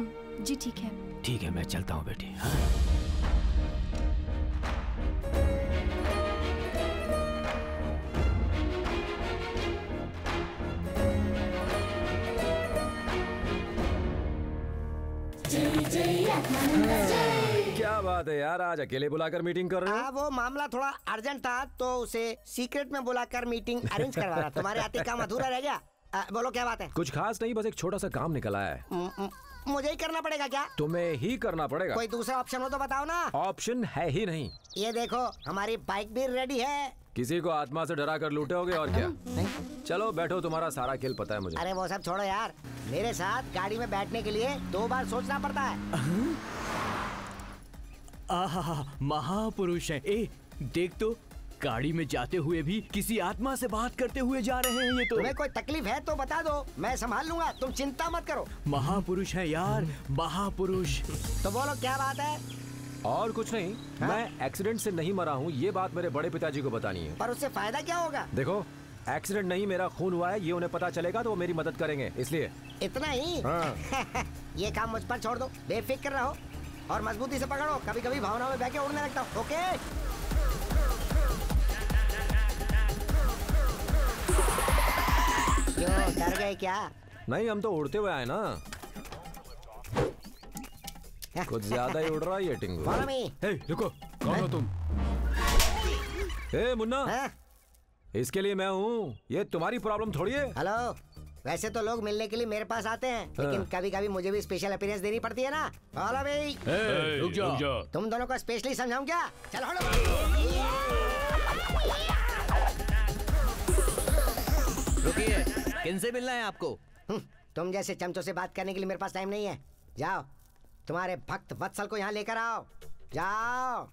जी ठीक है। ठीक है, मैं चलता हूँ बेटी। हाँ? क्या बात है यार, आज अकेले बुलाकर मीटिंग कर रहे हो? वो मामला थोड़ा अर्जेंट था तो उसे सीक्रेट में बुलाकर मीटिंग अरेंज करवा रहा। तुम्हारे आते काम अधूरा रह गया। बोलो क्या बात है? कुछ खास नहीं, बस एक छोटा सा काम निकल आया है। मुझे ही करना पड़ेगा क्या? तुम्हें ही करना पड़ेगा। कोई दूसरा ऑप्शन हो तो बताओ ना। ऑप्शन है ही नहीं। ये देखो, हमारी बाइक भी रेडी है। किसी को आत्मा से डरा कर लूटोगे और क्या? चलो बैठो, तुम्हारा सारा खेल पता है मुझे। अरे वो सब छोड़ो यार, मेरे साथ गाड़ी में बैठने के लिए 2 बार सोचना पड़ता है। आहा, महापुरुष है। ए, देख तो, गाड़ी में जाते हुए भी किसी आत्मा से बात करते हुए जा रहे हैं ये तो। तुम्हें कोई तकलीफ है तो बता दो, मैं संभाल लूंगा, तुम चिंता मत करो। महापुरुष है यार, महापुरुष। तो बोलो क्या बात है? और कुछ नहीं, मैं एक्सीडेंट से नहीं मरा हूँ, ये बात मेरे बड़े पिताजी को बतानी है। पर उससे फायदा क्या होगा? देखो, एक्सीडेंट नहीं, मेरा खून हुआ है, ये उन्हें पता चलेगा तो वो मेरी मदद करेंगे, इसलिए। इतना ही? हाँ। ये काम मुझ पर छोड़ दो, बेफिक्र रहो और मजबूती से पकड़ो। कभी कभी भावनाओं में बह के उड़ने लगता हूँ। ओके? क्यों, डर गए क्या? नहीं, हम तो उड़ते हुए आए ना। कुछ ज्यादा ही उड़ रहा है ये टिंगू। Follow me। हे, रुको, कौन हो तुम? ए मुन्ना, इसके लिए मैं हूँ, ये तुम्हारी प्रॉब्लम थोड़ी है। हेलो, वैसे तो लोग मिलने के लिए मेरे पास आते हैं, लेकिन कभी कभी मुझे भी स्पेशल अपीयरेंस देनी पड़ती है ना। हेलो भाई, रुक जा। तुम दोनों को स्पेशली समझाऊं क्या? चलो हटो। रुकिए, किनसे मिलना है आपको? तुम जैसे चमचों से बात करने के लिए मेरे पास टाइम नहीं है। जाओ, तुम्हारे भक्त वत्सल को यहाँ लेकर आओ। जाओ।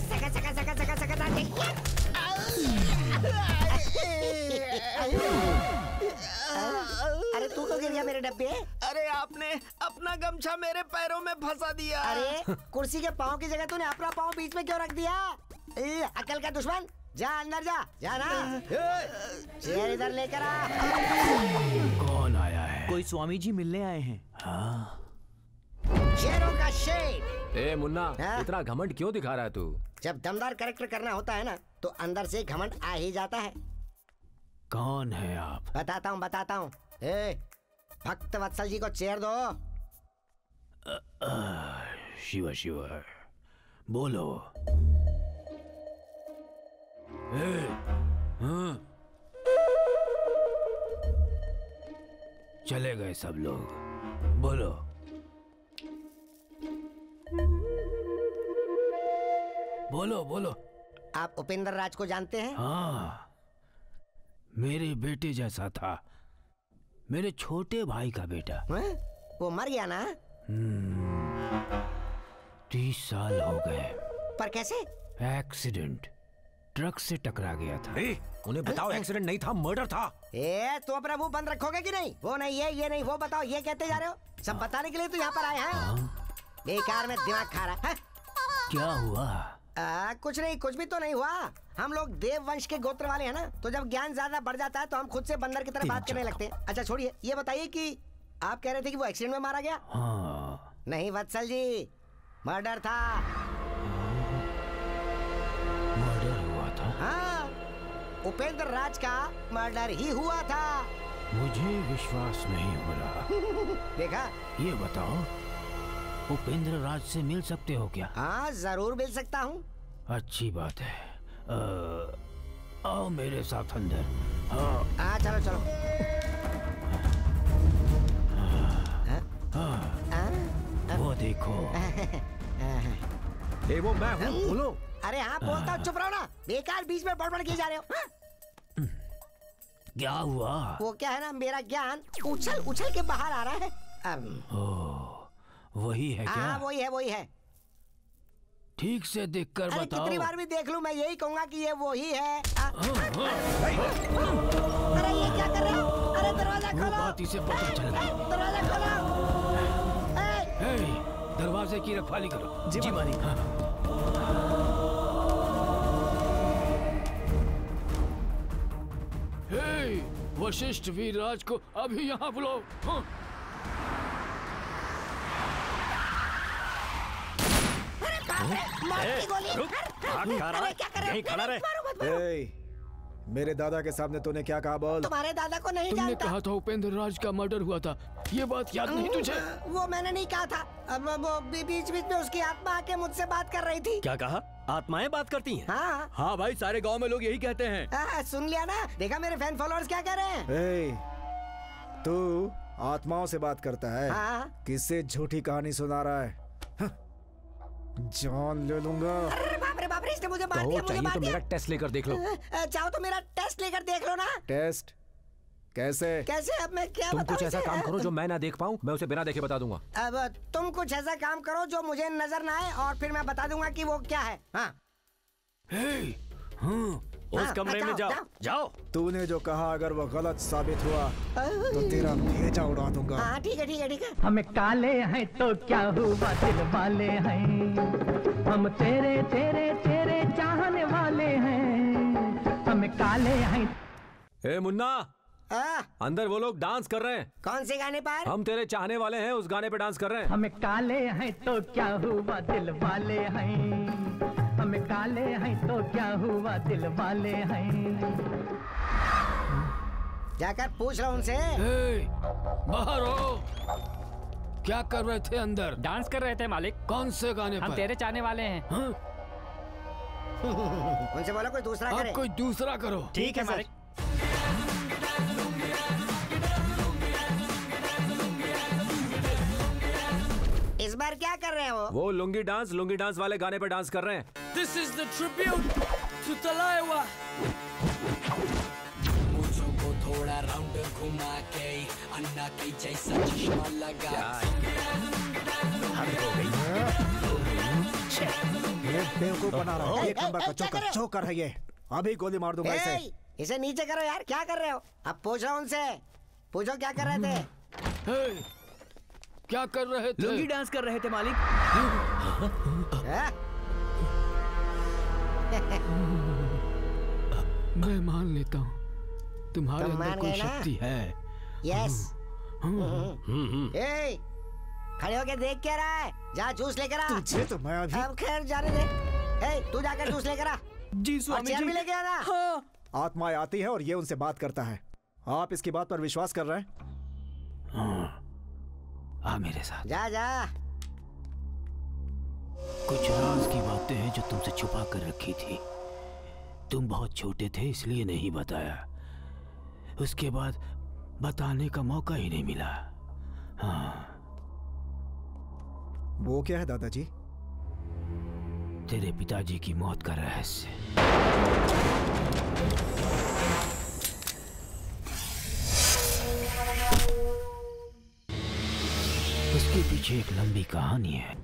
सका सका सका सका सका अरे तू तो गिर गया मेरे डब्बे। अरे आपने अपना गमछा मेरे पैरों में फंसा दिया। अरे कुर्सी के पाँव की जगह तूने अपना पाँव बीच में क्यों रख दिया? अकल का दुश्मन, जा अंदर जा ना। चेयर इधर लेकर आ। कौन आया है? कोई स्वामी जी मिलने आए हैं। हाँ। शेरों का शेर। ए मुन्ना, इतना घमंड क्यों दिखा रहा है तू? जब दमदार कैरेक्टर करना होता है ना तो अंदर से घमंड आ ही जाता है। कौन है आप? बताता हूँ। भक्त वत्सल जी को चेयर दो। शिवा शिवा बोलो। हाँ। चले गए सब लोग। बोलो। बोलो बोलो। आप उपेंद्र राज को जानते हैं? हाँ, मेरे बेटे जैसा था, मेरे छोटे भाई का बेटा। वो मर गया ना? 30 साल हो गए। पर कैसे? एक्सीडेंट, ट्रक से टकरा गया था। उन्हें बताओ एक्सीडेंट नहीं था, मर्डर था। तो अपना मुंह बंद रखोगे कि नहीं? वो नहीं है, ये नहीं, वो बताओ, ये कहते जा रहे हो? सब बताने के लिए तो यहाँ पर आए हैं। बेकार में दिमाग खा रहा है। क्या हुआ? कुछ नहीं, कुछ भी तो नहीं हुआ। हम लोग देव वंश के गोत्र वाले हैं ना, तो जब ज्ञान ज्यादा बढ़ जाता है तो हम खुद से बंदर की तरह बात करने लगते हैं। अच्छा छोड़िए, ये बताइए कि आप कह रहे थे कि वो एक्सीडेंट में मारा गया? हाँ। नहीं वत्सल जी, मर्डर था। मर्डर हुआ था? हाँ, उपेंद्र राज का मर्डर ही हुआ था। मुझे विश्वास नहीं हो रहा। देखा? ये बताओ, उपेंद्र राज से मिल सकते हो क्या? हाँ जरूर मिल सकता हूँ। अच्छी बात है। आओ मेरे साथ अंदर। हाँ चलो चलो। वो देखो। वो मैं हूँ, बोलो। अरे हाँ बोलता हूँ, चुप रहो ना। बेकार बीच में बड़बड़ किए जा रहे हो। क्या हुआ? वो क्या है ना, मेरा ज्ञान उछल उछल के बाहर आ रहा है। वही है क्या? हाँ वही है। ठीक से देखकर बताओ। कितनी बार भी देख लूं, मैं यही कहूंगा कि ये वही है। अरे ये क्या कर रहे हो? अरे दरवाजा खोलो। बात इसे पता चल गया। दरवाजा खोलो। दरवाजे की रखवाली करो। जी मालिक। वशिष्ठ वीरराज को अभी यहाँ बुलाओ। खड़ा रहे। मेरे दादा के सामने तूने क्या कहा? बोल। तुम्हारे दादा को नहीं तुमने जानता। कहा था उपेंद्र राज का मर्डर हुआ था, ये बात याद नहीं तुझे? वो मैंने नहीं कहा था। अब वो बीच बीच में उसकी आत्मा आके मुझसे बात कर रही थी। क्या कहा? आत्माएं बात करती हैं? हाँ भाई, सारे गांव में लोग यही कहते हैं। सुन लिया ना? देखा मेरे फैन फॉलोअर्स क्या कह रहे हैं? तू आत्माओं से बात करता है? किससे झूठी कहानी सुना रहा है? जान ले लूंगा। अरे बाप रे, इसने मुझे मार दिया। चाहिए तो मेरा टेस्ट लेकर देख लो। चाहो तो मेरा टेस्ट लेकर देख लो ना। टेस्ट? कैसे? अब मैं क्या तुम बताऊं? कुछ ऐसा काम करो जो मैं ना देख पाऊं, मैं उसे बिना देखे बता दूंगा। अब तुम कुछ ऐसा काम करो जो मुझे नजर ना आए और फिर मैं बता दूंगा कि वो क्या है। उस कमरे में जाओ। तूने जो कहा अगर वो गलत साबित हुआ तो तेरा भेजा उड़ा दूंगा। हाँ ठीक है। हम काले हैं तो क्या हुआ, दिल वाले हैं। हम तेरे तेरे तेरे चाहने वाले हैं। हम काले हैं। ए मुन्ना, अंदर वो लोग डांस कर रहे हैं। कौन से गाने पर? हम तेरे चाहने वाले हैं, उस गाने पे डांस कर रहे हैं। हम काले हैं तो क्या हुआ, दिल वाले हैं। हम काले हैं तो क्या हुआ, दिल वाले हैं। जाकर पूछ रहा उनसे। बाहर हो। क्या कर रहे थे अंदर? डांस कर रहे थे मालिक। कौन से गाने पर? हम तेरे चाहने वाले हैं। उनसे बोलो कोई दूसरा करे। कोई दूसरा करो। ठीक है मालिक। इस बार क्या कर रहे हो? वो लुंगी डांस वाले गाने पे डांस कर रहे हैं। This is the tribute to Talaiwa. मुझको थोड़ा राउंड घुमा के अन्ना के जैसा चश्मा लगा ये बेवकूफ बना रहा है। एक नंबर का चोकर है ये। अभी गोली मार दूंगा इसे। इसे नीचे करो यार, क्या कर रहे हो? अब पूछो उनसे, पूछो क्या कर रहे थे? क्या कर रहे थे? लुंगी डांस कर रहे थे मालिक। मैं मान लेता हूँ तुम्हारे अंदर कोई शक्ति है। यस। खड़े होके देख क्या रहा है? जा जूस लेकर आ। तुझे तो मैं अभी। अब खैर जाने दे। तू जाकर जूस लेकर आ। जी स्वामी जी। भी लेके आना। हाँ। आत्माएं आती है और ये उनसे बात करता है। आप इसकी बात पर विश्वास कर रहे हैं? आ मेरे साथ। जा जा। कुछ राज की बातें हैं जो तुमसे छुपा कर रखी थी। तुम बहुत छोटे थे इसलिए नहीं बताया। उसके बाद बताने का मौका ही नहीं मिला। हाँ। वो क्या है दादाजी? तेरे पिताजी की मौत का रहस्य। उसके पीछे एक लंबी कहानी है।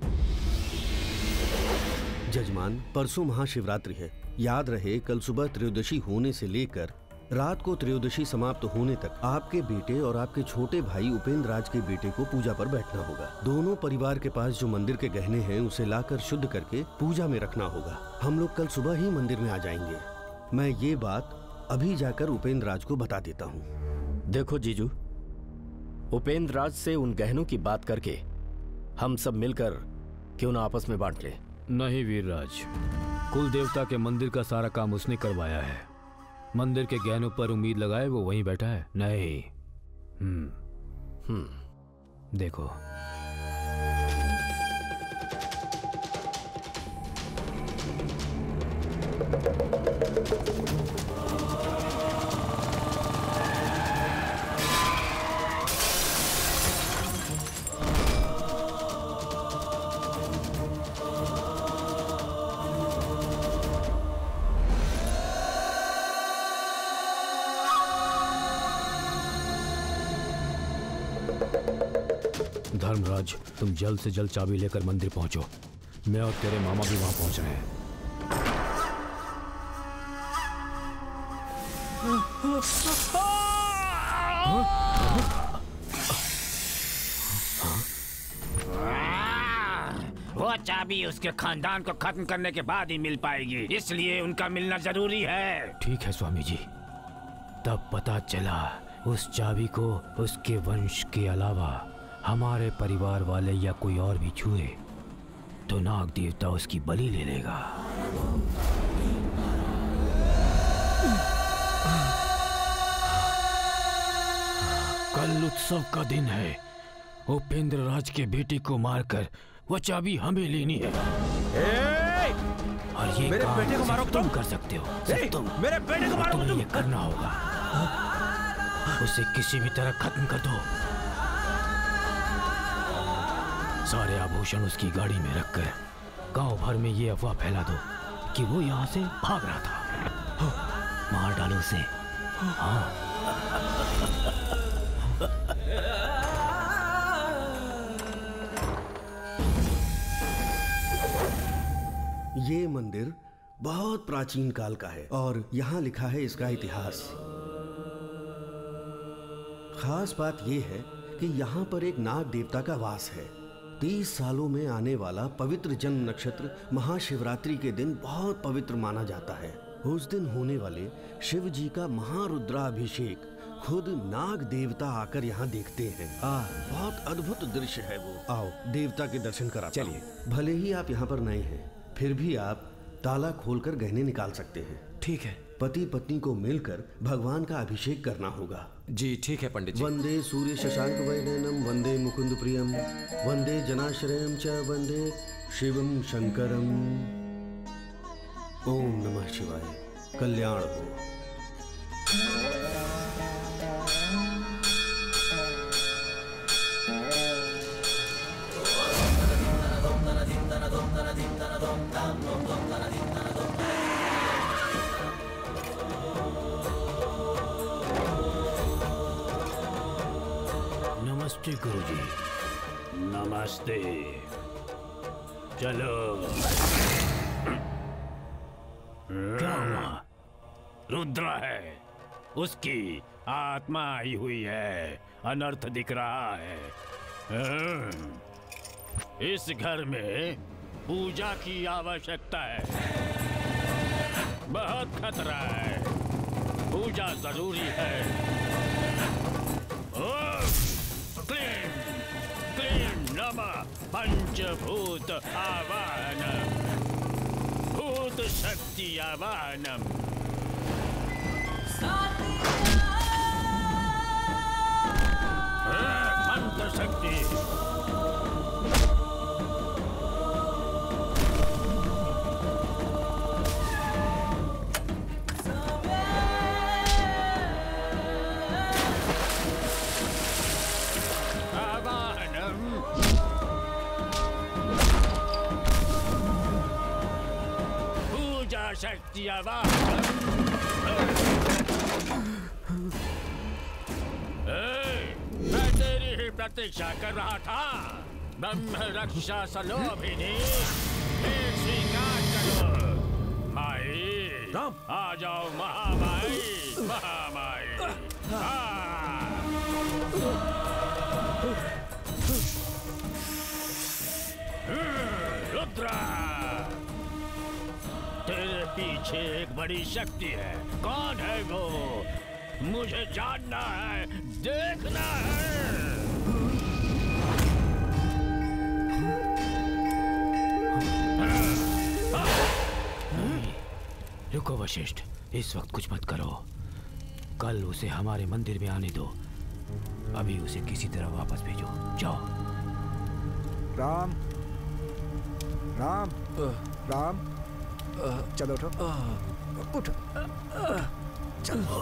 जजमान, परसों महाशिवरात्रि है। याद रहे कल सुबह त्रयोदशी होने से लेकर रात को त्रयोदशी समाप्त होने तक आपके बेटे और आपके छोटे भाई उपेंद्र राज के बेटे को पूजा पर बैठना होगा। दोनों परिवार के पास जो मंदिर के गहने हैं उसे लाकर शुद्ध करके पूजा में रखना होगा। हम लोग कल सुबह ही मंदिर में आ जाएंगे। मैं ये बात अभी जाकर उपेंद्र राज को बता देता हूँ। देखो जीजू, उपेंद्र राज से उन गहनों की बात करके हम सब मिलकर क्यों ना आपस में बांट ले। नहीं वीरराज, कुल देवता के मंदिर का सारा काम उसने करवाया है। मंदिर के गहनों पर उम्मीद लगाए वो वहीं बैठा है। नहीं। देखो, धर्मराज, तुम जल्द से जल्द चाबी लेकर मंदिर पहुंचो। मैं और तेरे मामा भी वहां पहुंच रहे हैं। वो चाबी उसके खानदान को खत्म करने के बाद ही मिल पाएगी, इसलिए उनका मिलना जरूरी है। ठीक है स्वामी जी। तब पता चला उस चाबी को उसके वंश के अलावा हमारे परिवार वाले या कोई और भी छुए तो नाग देवता उसकी बलि ले लेगा। कल उत्सव का दिन है। उपेंद्र राज के बेटे को मारकर वो चाबी हमें लेनी है। और ये मेरे बेटे को मारो तुम कर सकते हो। तुम मेरे बेटे को मारो। तुम्हें ये करना होगा। उसे किसी भी तरह खत्म कर दो। सारे आभूषण उसकी गाड़ी में रखकर गांव भर में ये अफवाह फैला दो कि वो यहाँ से भाग रहा था। मार डालो उसे। हाँ। ये मंदिर बहुत प्राचीन काल का है और यहाँ लिखा है इसका इतिहास। खास बात यह है कि यहाँ पर एक नाग देवता का वास है। 30 सालों में आने वाला पवित्र जन्म नक्षत्र महाशिवरात्रि के दिन बहुत पवित्र माना जाता है। उस दिन होने वाले शिव जी का महारुद्राभिषेक खुद नाग देवता आकर यहाँ देखते हैं। बहुत अद्भुत दृश्य है वो। आओ देवता के दर्शन कराता हूं। चलिए। भले ही आप यहाँ पर नए हैं, फिर भी आप ताला खोलकर गहने निकाल सकते हैं। ठीक है। पति पत्नी को मिलकर भगवान का अभिषेक करना होगा। जी ठीक है पंडित जी। वंदे सूर्य शशांक वैनयनम वंदे मुकुंद प्रियम वंदे जनाश्रयम च वंदे शिवम शंकरम। ओम नमः शिवाय। कल्याण हो। नमस्ते गुरुजी। नमस्ते। चलो। क्या हुआ? रुद्र है, उसकी आत्मा आई हुई है, अनर्थ दिख रहा है। इस घर में पूजा की आवश्यकता है, बहुत खतरा है, पूजा जरूरी है। क्लीं क्लीं नमः पंचभूत आवाहनम, भूत शक्ति आवाहनम। मंत्र शक्ति। शक्ति मैं तेरी ही प्रतीक्षा कर रहा था। ब्रह्म रक्षा सलोभिनी, स्वीकार करो। माई आ जाओ, महामाई, महामाई। रुद्रा, तेरे पीछे एक बड़ी शक्ति है। कौन है वो? मुझे जानना है, देखना है। रुको वशिष्ठ, इस वक्त कुछ मत करो। कल उसे हमारे मंदिर में आने दो। अभी उसे किसी तरह वापस भेजो। जाओ। राम, राम, राम, चलो उठो, उठो, चलो।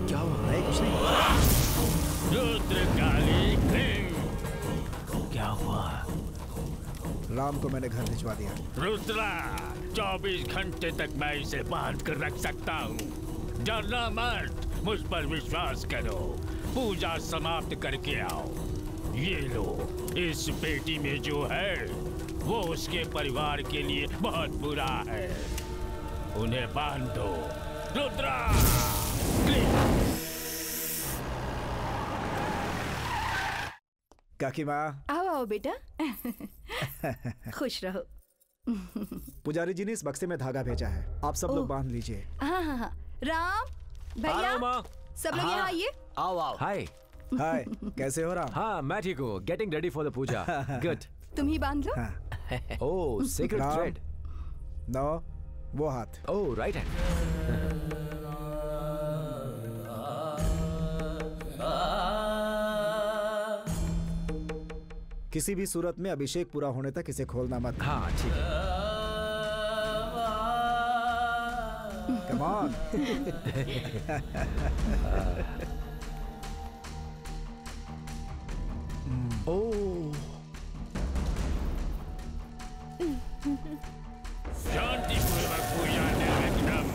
क्या हुआ? नहीं, कुछ नहीं। रुद्रकाली, क्या हुआ? राम को मैंने घर भिजवा दिया। रुद्रा, 24 घंटे तक मैं इसे बांध कर रख सकता हूँ। डरना मत, मुझ पर विश्वास करो। पूजा समाप्त करके आओ। ये लो, इस पेटी में जो है वो उसके परिवार के लिए बहुत बुरा है। उन्हें बांध दो। रुद्रा, काकी माँ। आओ आओ बेटा। खुश रहो। पुजारी जी ने इस बक्से में धागा भेजा है, आप सब लोग बांध लीजिए। हाँ हाँ हाँ। राम भैया, सब लोग यहाँ आइए। आओ आओ। हाय हाय, कैसे हो राम? हाँ मैं ठीक हूँ। Getting ready for the puja. Good. तुम ही बांध लो। Oh, secret thread. नो, वो हाथ। Oh, right hand. किसी भी सूरत में अभिषेक पूरा होने तक इसे खोलना मत। हाँ ठीक है। Come on. ओह, शांतिपूर्वक पूजा निर्विघ्न।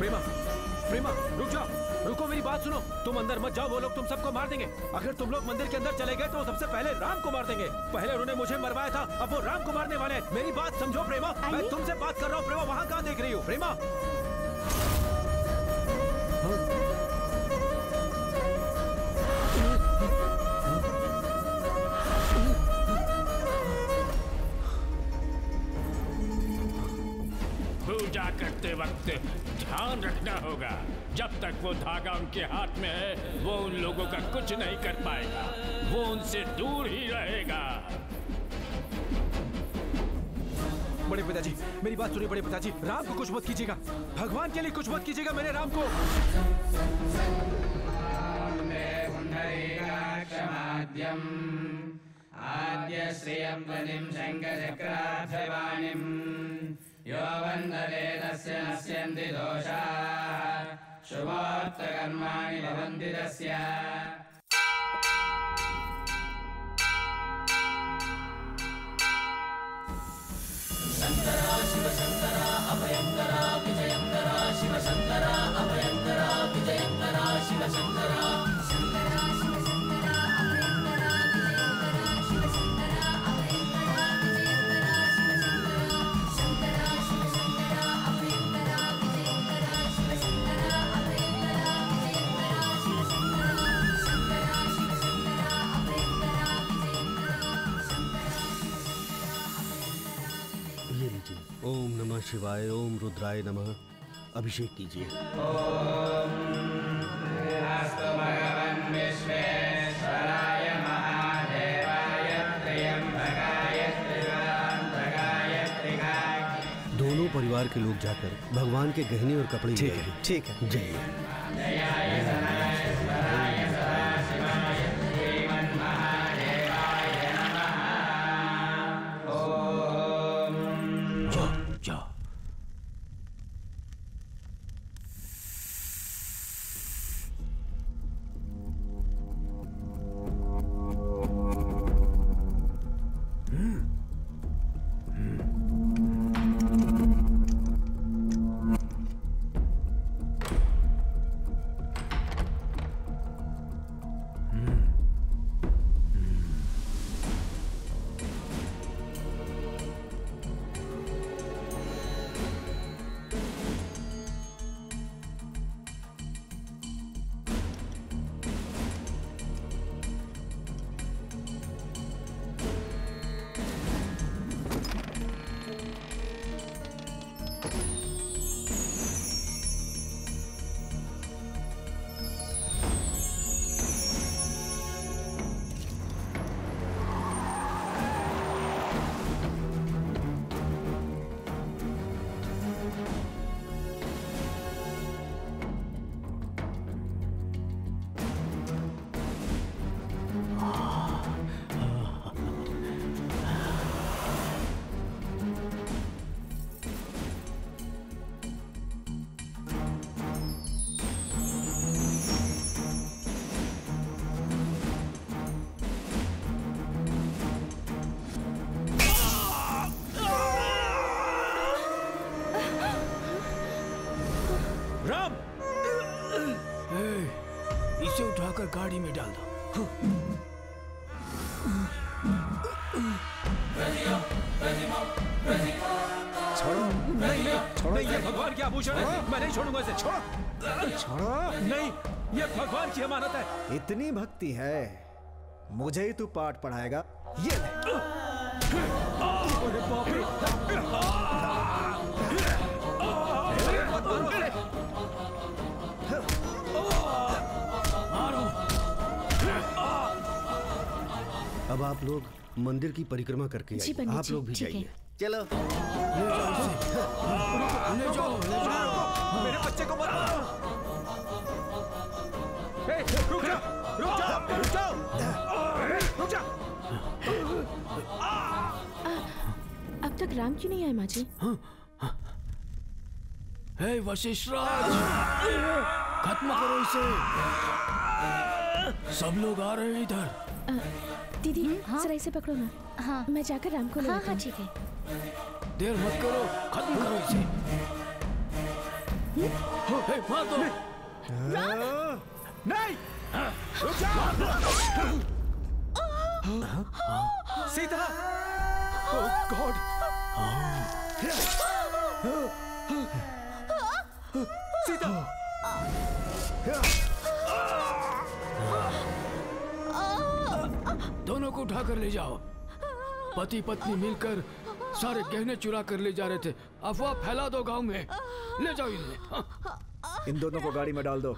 प्रेमा, प्रेमा रुक जाओ, रुको मेरी बात सुनो। तुम अंदर मत जाओ, वो लोग तुम सबको मार देंगे। अगर तुम लोग मंदिर के अंदर चले गए तो सबसे पहले राम को मार देंगे। पहले उन्होंने मुझे मरवाया था, अब वो राम को मारने वाले हैं। मेरी बात समझो प्रेमा, मैं तुमसे बात कर रहा हूँ। प्रेमा वहाँ कहाँ देख रही हो? प्रेमा पूजा करते वक्त ध्यान रखना होगा, जब तक वो धागा उनके हाथ में है वो उन लोगों का कुछ नहीं कर पाएगा, वो उनसे दूर ही रहेगा। बड़े पिताजी मेरी बात सुनिए। बड़े पिताजी, राम को कुछ मत कीजिएगा, भगवान के लिए कुछ मत कीजिएगा। मैंने राम को आद्य श्रियं पदिं शङ्खचक्राभ्यवाणिं यो वन्दते तस्य नश्यन्ति दोषाः शुभोक्तकर्माणि भवन्ति तस्य। शङ्करा शिव शङ्करा अभयङ्करा विजयङ्करा शिव शङ्करा अभयङ्करा विजयङ्करा शिव शङ्करा शङ्करा शिव शङ्करा अभयङ्करा विजयङ्करा शिव शङ्करा अभयङ्करा विजयङ्करा शिव शङ्करा शङ्करा शिव शङ्करा अभयङ्करा विजयङ्करा शिव शङ्करा अभयङ्करा विजयङ्करा शिव शङ्करा शङ्करा शिव शङ्करा अभयङ्करा ये लीजिए। ओम नमः शिवाय, ओम रुद्राय नमः। अभिषेक कीजिए। ओम अस्तु भगवन् विश्वेश्वराय महादेवाय त्र्यंबकाय त्रिपुरान्तकाय त्रिकाय। दोनों परिवार के लोग जाकर भगवान के गहने और कपड़े ले आएंगे। ठीक है। जय जयाय सदाशिवाय सदाशिवाय श्रीमन्महादेवाय नमः। ओम जाओ। इसे उठाकर गाड़ी में डाल दो। छोड़ो। नहीं, ये भगवान की आभूषण है, मैं नहीं छोड़ूंगा इसे। छोड़ो। नहीं, ये भगवान की अमानत है। इतनी भक्ति है, मुझे ही तू पाठ पढ़ाएगा? ये ले। अरे बाप रे। अब आप लोग मंदिर की परिक्रमा करके आइए। आप लोग भी जाइए। चलो ले जाओ। मेरे बच्चे को मत मारो। रुक जाओ। अब तक राम क्यों नहीं आए माँ जी? हे वशिष्ठ राज, खत्म करो इसे। सब लोग आ रहे हैं इधर। दीदी जरा इसे पकड़ो ना। हाँ मैं जाकर राम को ले आता हूँ। ठीक है। देर मत करो, खत्म करो इसे। मार दो। नहीं, रुक जाओ। सीता, ओह गॉड। सीता। दोनों को उठा कर ले जाओ। पति पत्नी मिलकर सारे गहने चुरा कर ले जा रहे थे। अफवाह फैला दो गांव में। ले जाओ इन्हें। इन दोनों को गाड़ी में डाल दो।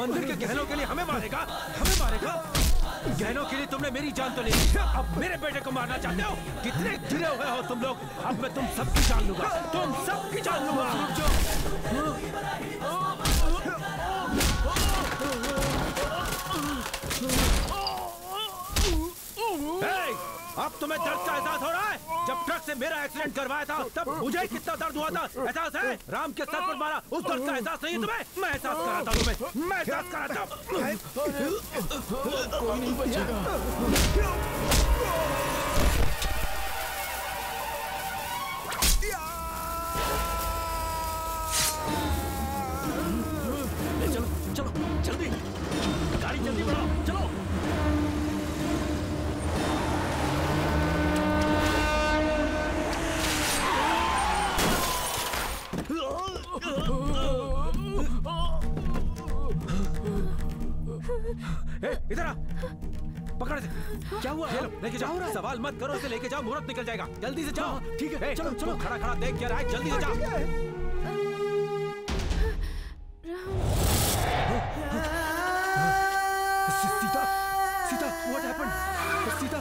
मंदिर के गहनों के लिए हमें मारेगा? हमें मारेगा? गहनों के लिए तुमने मेरी जान तो ले ली, अब मेरे बेटे को मारना चाहते हो? कितने गिरे हुए हो तुम लोग? अब मैं तुम सबकी जान लूंगा, तुम सबकी जान लूंगा। अब तुम्हें दर्द का एहसास हो रहा है? जब ट्रक से मेरा एक्सीडेंट करवाया था तब मुझे कितना दर्द हुआ था, एहसास है? राम के सर पर मारा, उस दर्द का एहसास नहीं है तुम्हें? मैं एहसास कराता हूँ तुम्हें, मैं एहसास कराता हूँ। कोई नहीं बचेगा। चलो चलो जल्दी, गाड़ी जल्दी बढ़ाओ, चलो। इधर आ, पकड़ से। क्या हुआ? ये लो, लेके जाओ। सवाल मत करो, इसे लेके जाओ, मुहूर्त निकल जाएगा। जल्दी से जाओ। ठीक है, चलो चलो। खड़ा खड़ा देख क्या रहा है, जल्दी से जाओ। Sita, Sita, what happened? Sita.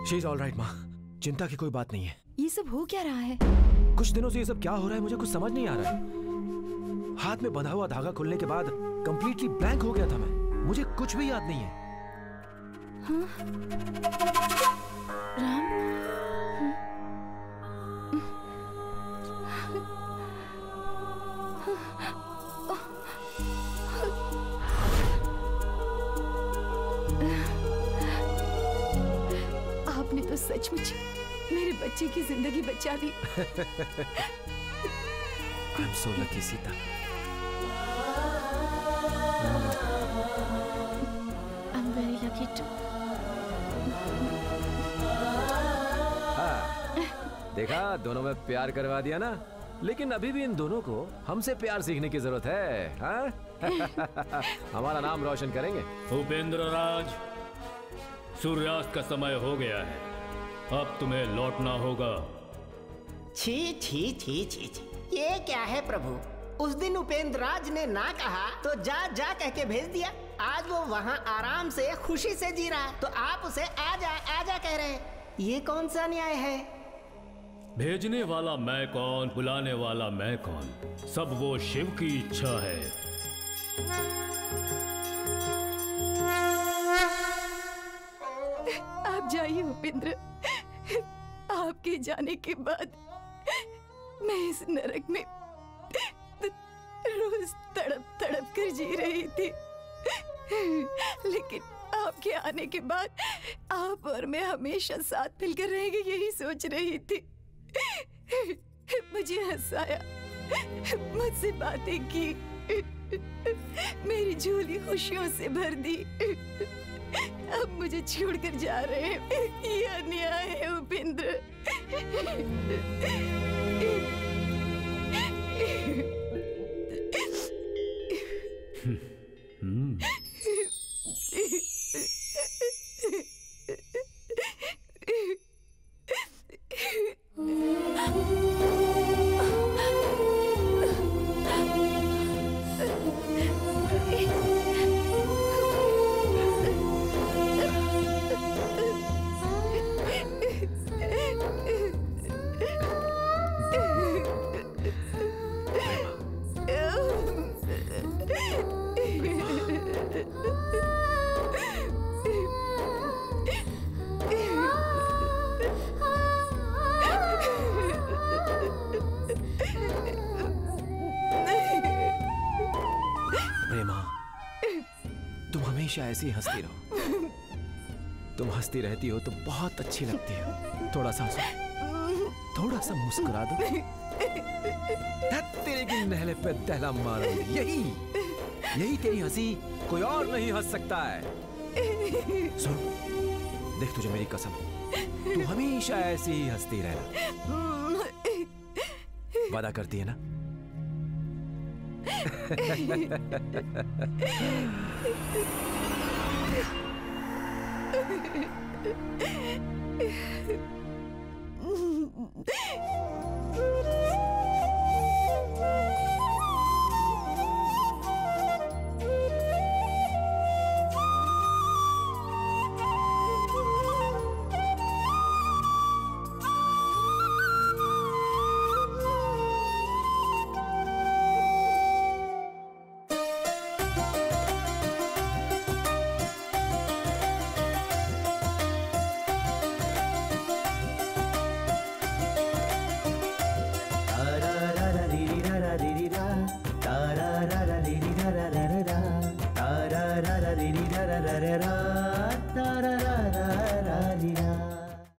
She is all right माँ, चिंता की कोई बात नहीं है। ये सब हो क्या रहा है? कुछ दिनों से ये सब क्या हो रहा है मुझे कुछ समझ नहीं आ रहा है। हाथ में बंधा हुआ धागा खुलने के बाद कंप्लीटली ब्लैंक हो गया था मैं, मुझे कुछ भी याद नहीं है। हाँ? राम? आपने तो सचमुच मेरे बच्चे की जिंदगी बचा ली। I am so lucky Sita. I am very lucky too. देखा, दोनों में प्यार करवा दिया ना। लेकिन अभी भी इन दोनों को हमसे प्यार सीखने की जरूरत है। हाँ? हमारा नाम रोशन करेंगे। उपेंद्र राज, सूर्यास्त का समय हो गया है, अब तुम्हें लौटना होगा। छी छी छी छी छी, ये क्या है प्रभु? उस दिन उपेंद्र राज ने ना कहा तो जा जा कह के भेज दिया। आज वो वहाँ आराम से खुशी से जी रहा है तो आप उसे आजा कह रहे हैं। ये कौन सा न्याय है? भेजने वाला मैं कौन, बुलाने वाला मैं कौन, सब वो शिव की इच्छा है। आप जाइए उपेंद्र, आपके जाने के बाद मैं इस नरक में रोज तड़प तड़प कर जी रही थी, लेकिन आपके आने के बाद आप और मैं हमेशा साथ मिलकर रहेंगे यही सोच रही थी। मुझे हंसाया, मुझसे बातें की, मेरी झोली खुशियों से भर दी। अब मुझे छोड़कर जा रहे हैं, ये अन्याय है उपेंद्र। ऐसी हंसती रहो। तुम हंसती रहती हो तो बहुत अच्छी लगती हो। थोड़ा सा हंसो, थोड़ा सा मुस्कुरा दो। तेरे की नहले पे दहला मारो। यही तेरी हंसी, कोई और नहीं हंस सकता है। सुन, देख तुझे मेरी कसम, तू हमेशा ऐसी ही हंसती रहना। वादा करती है ना?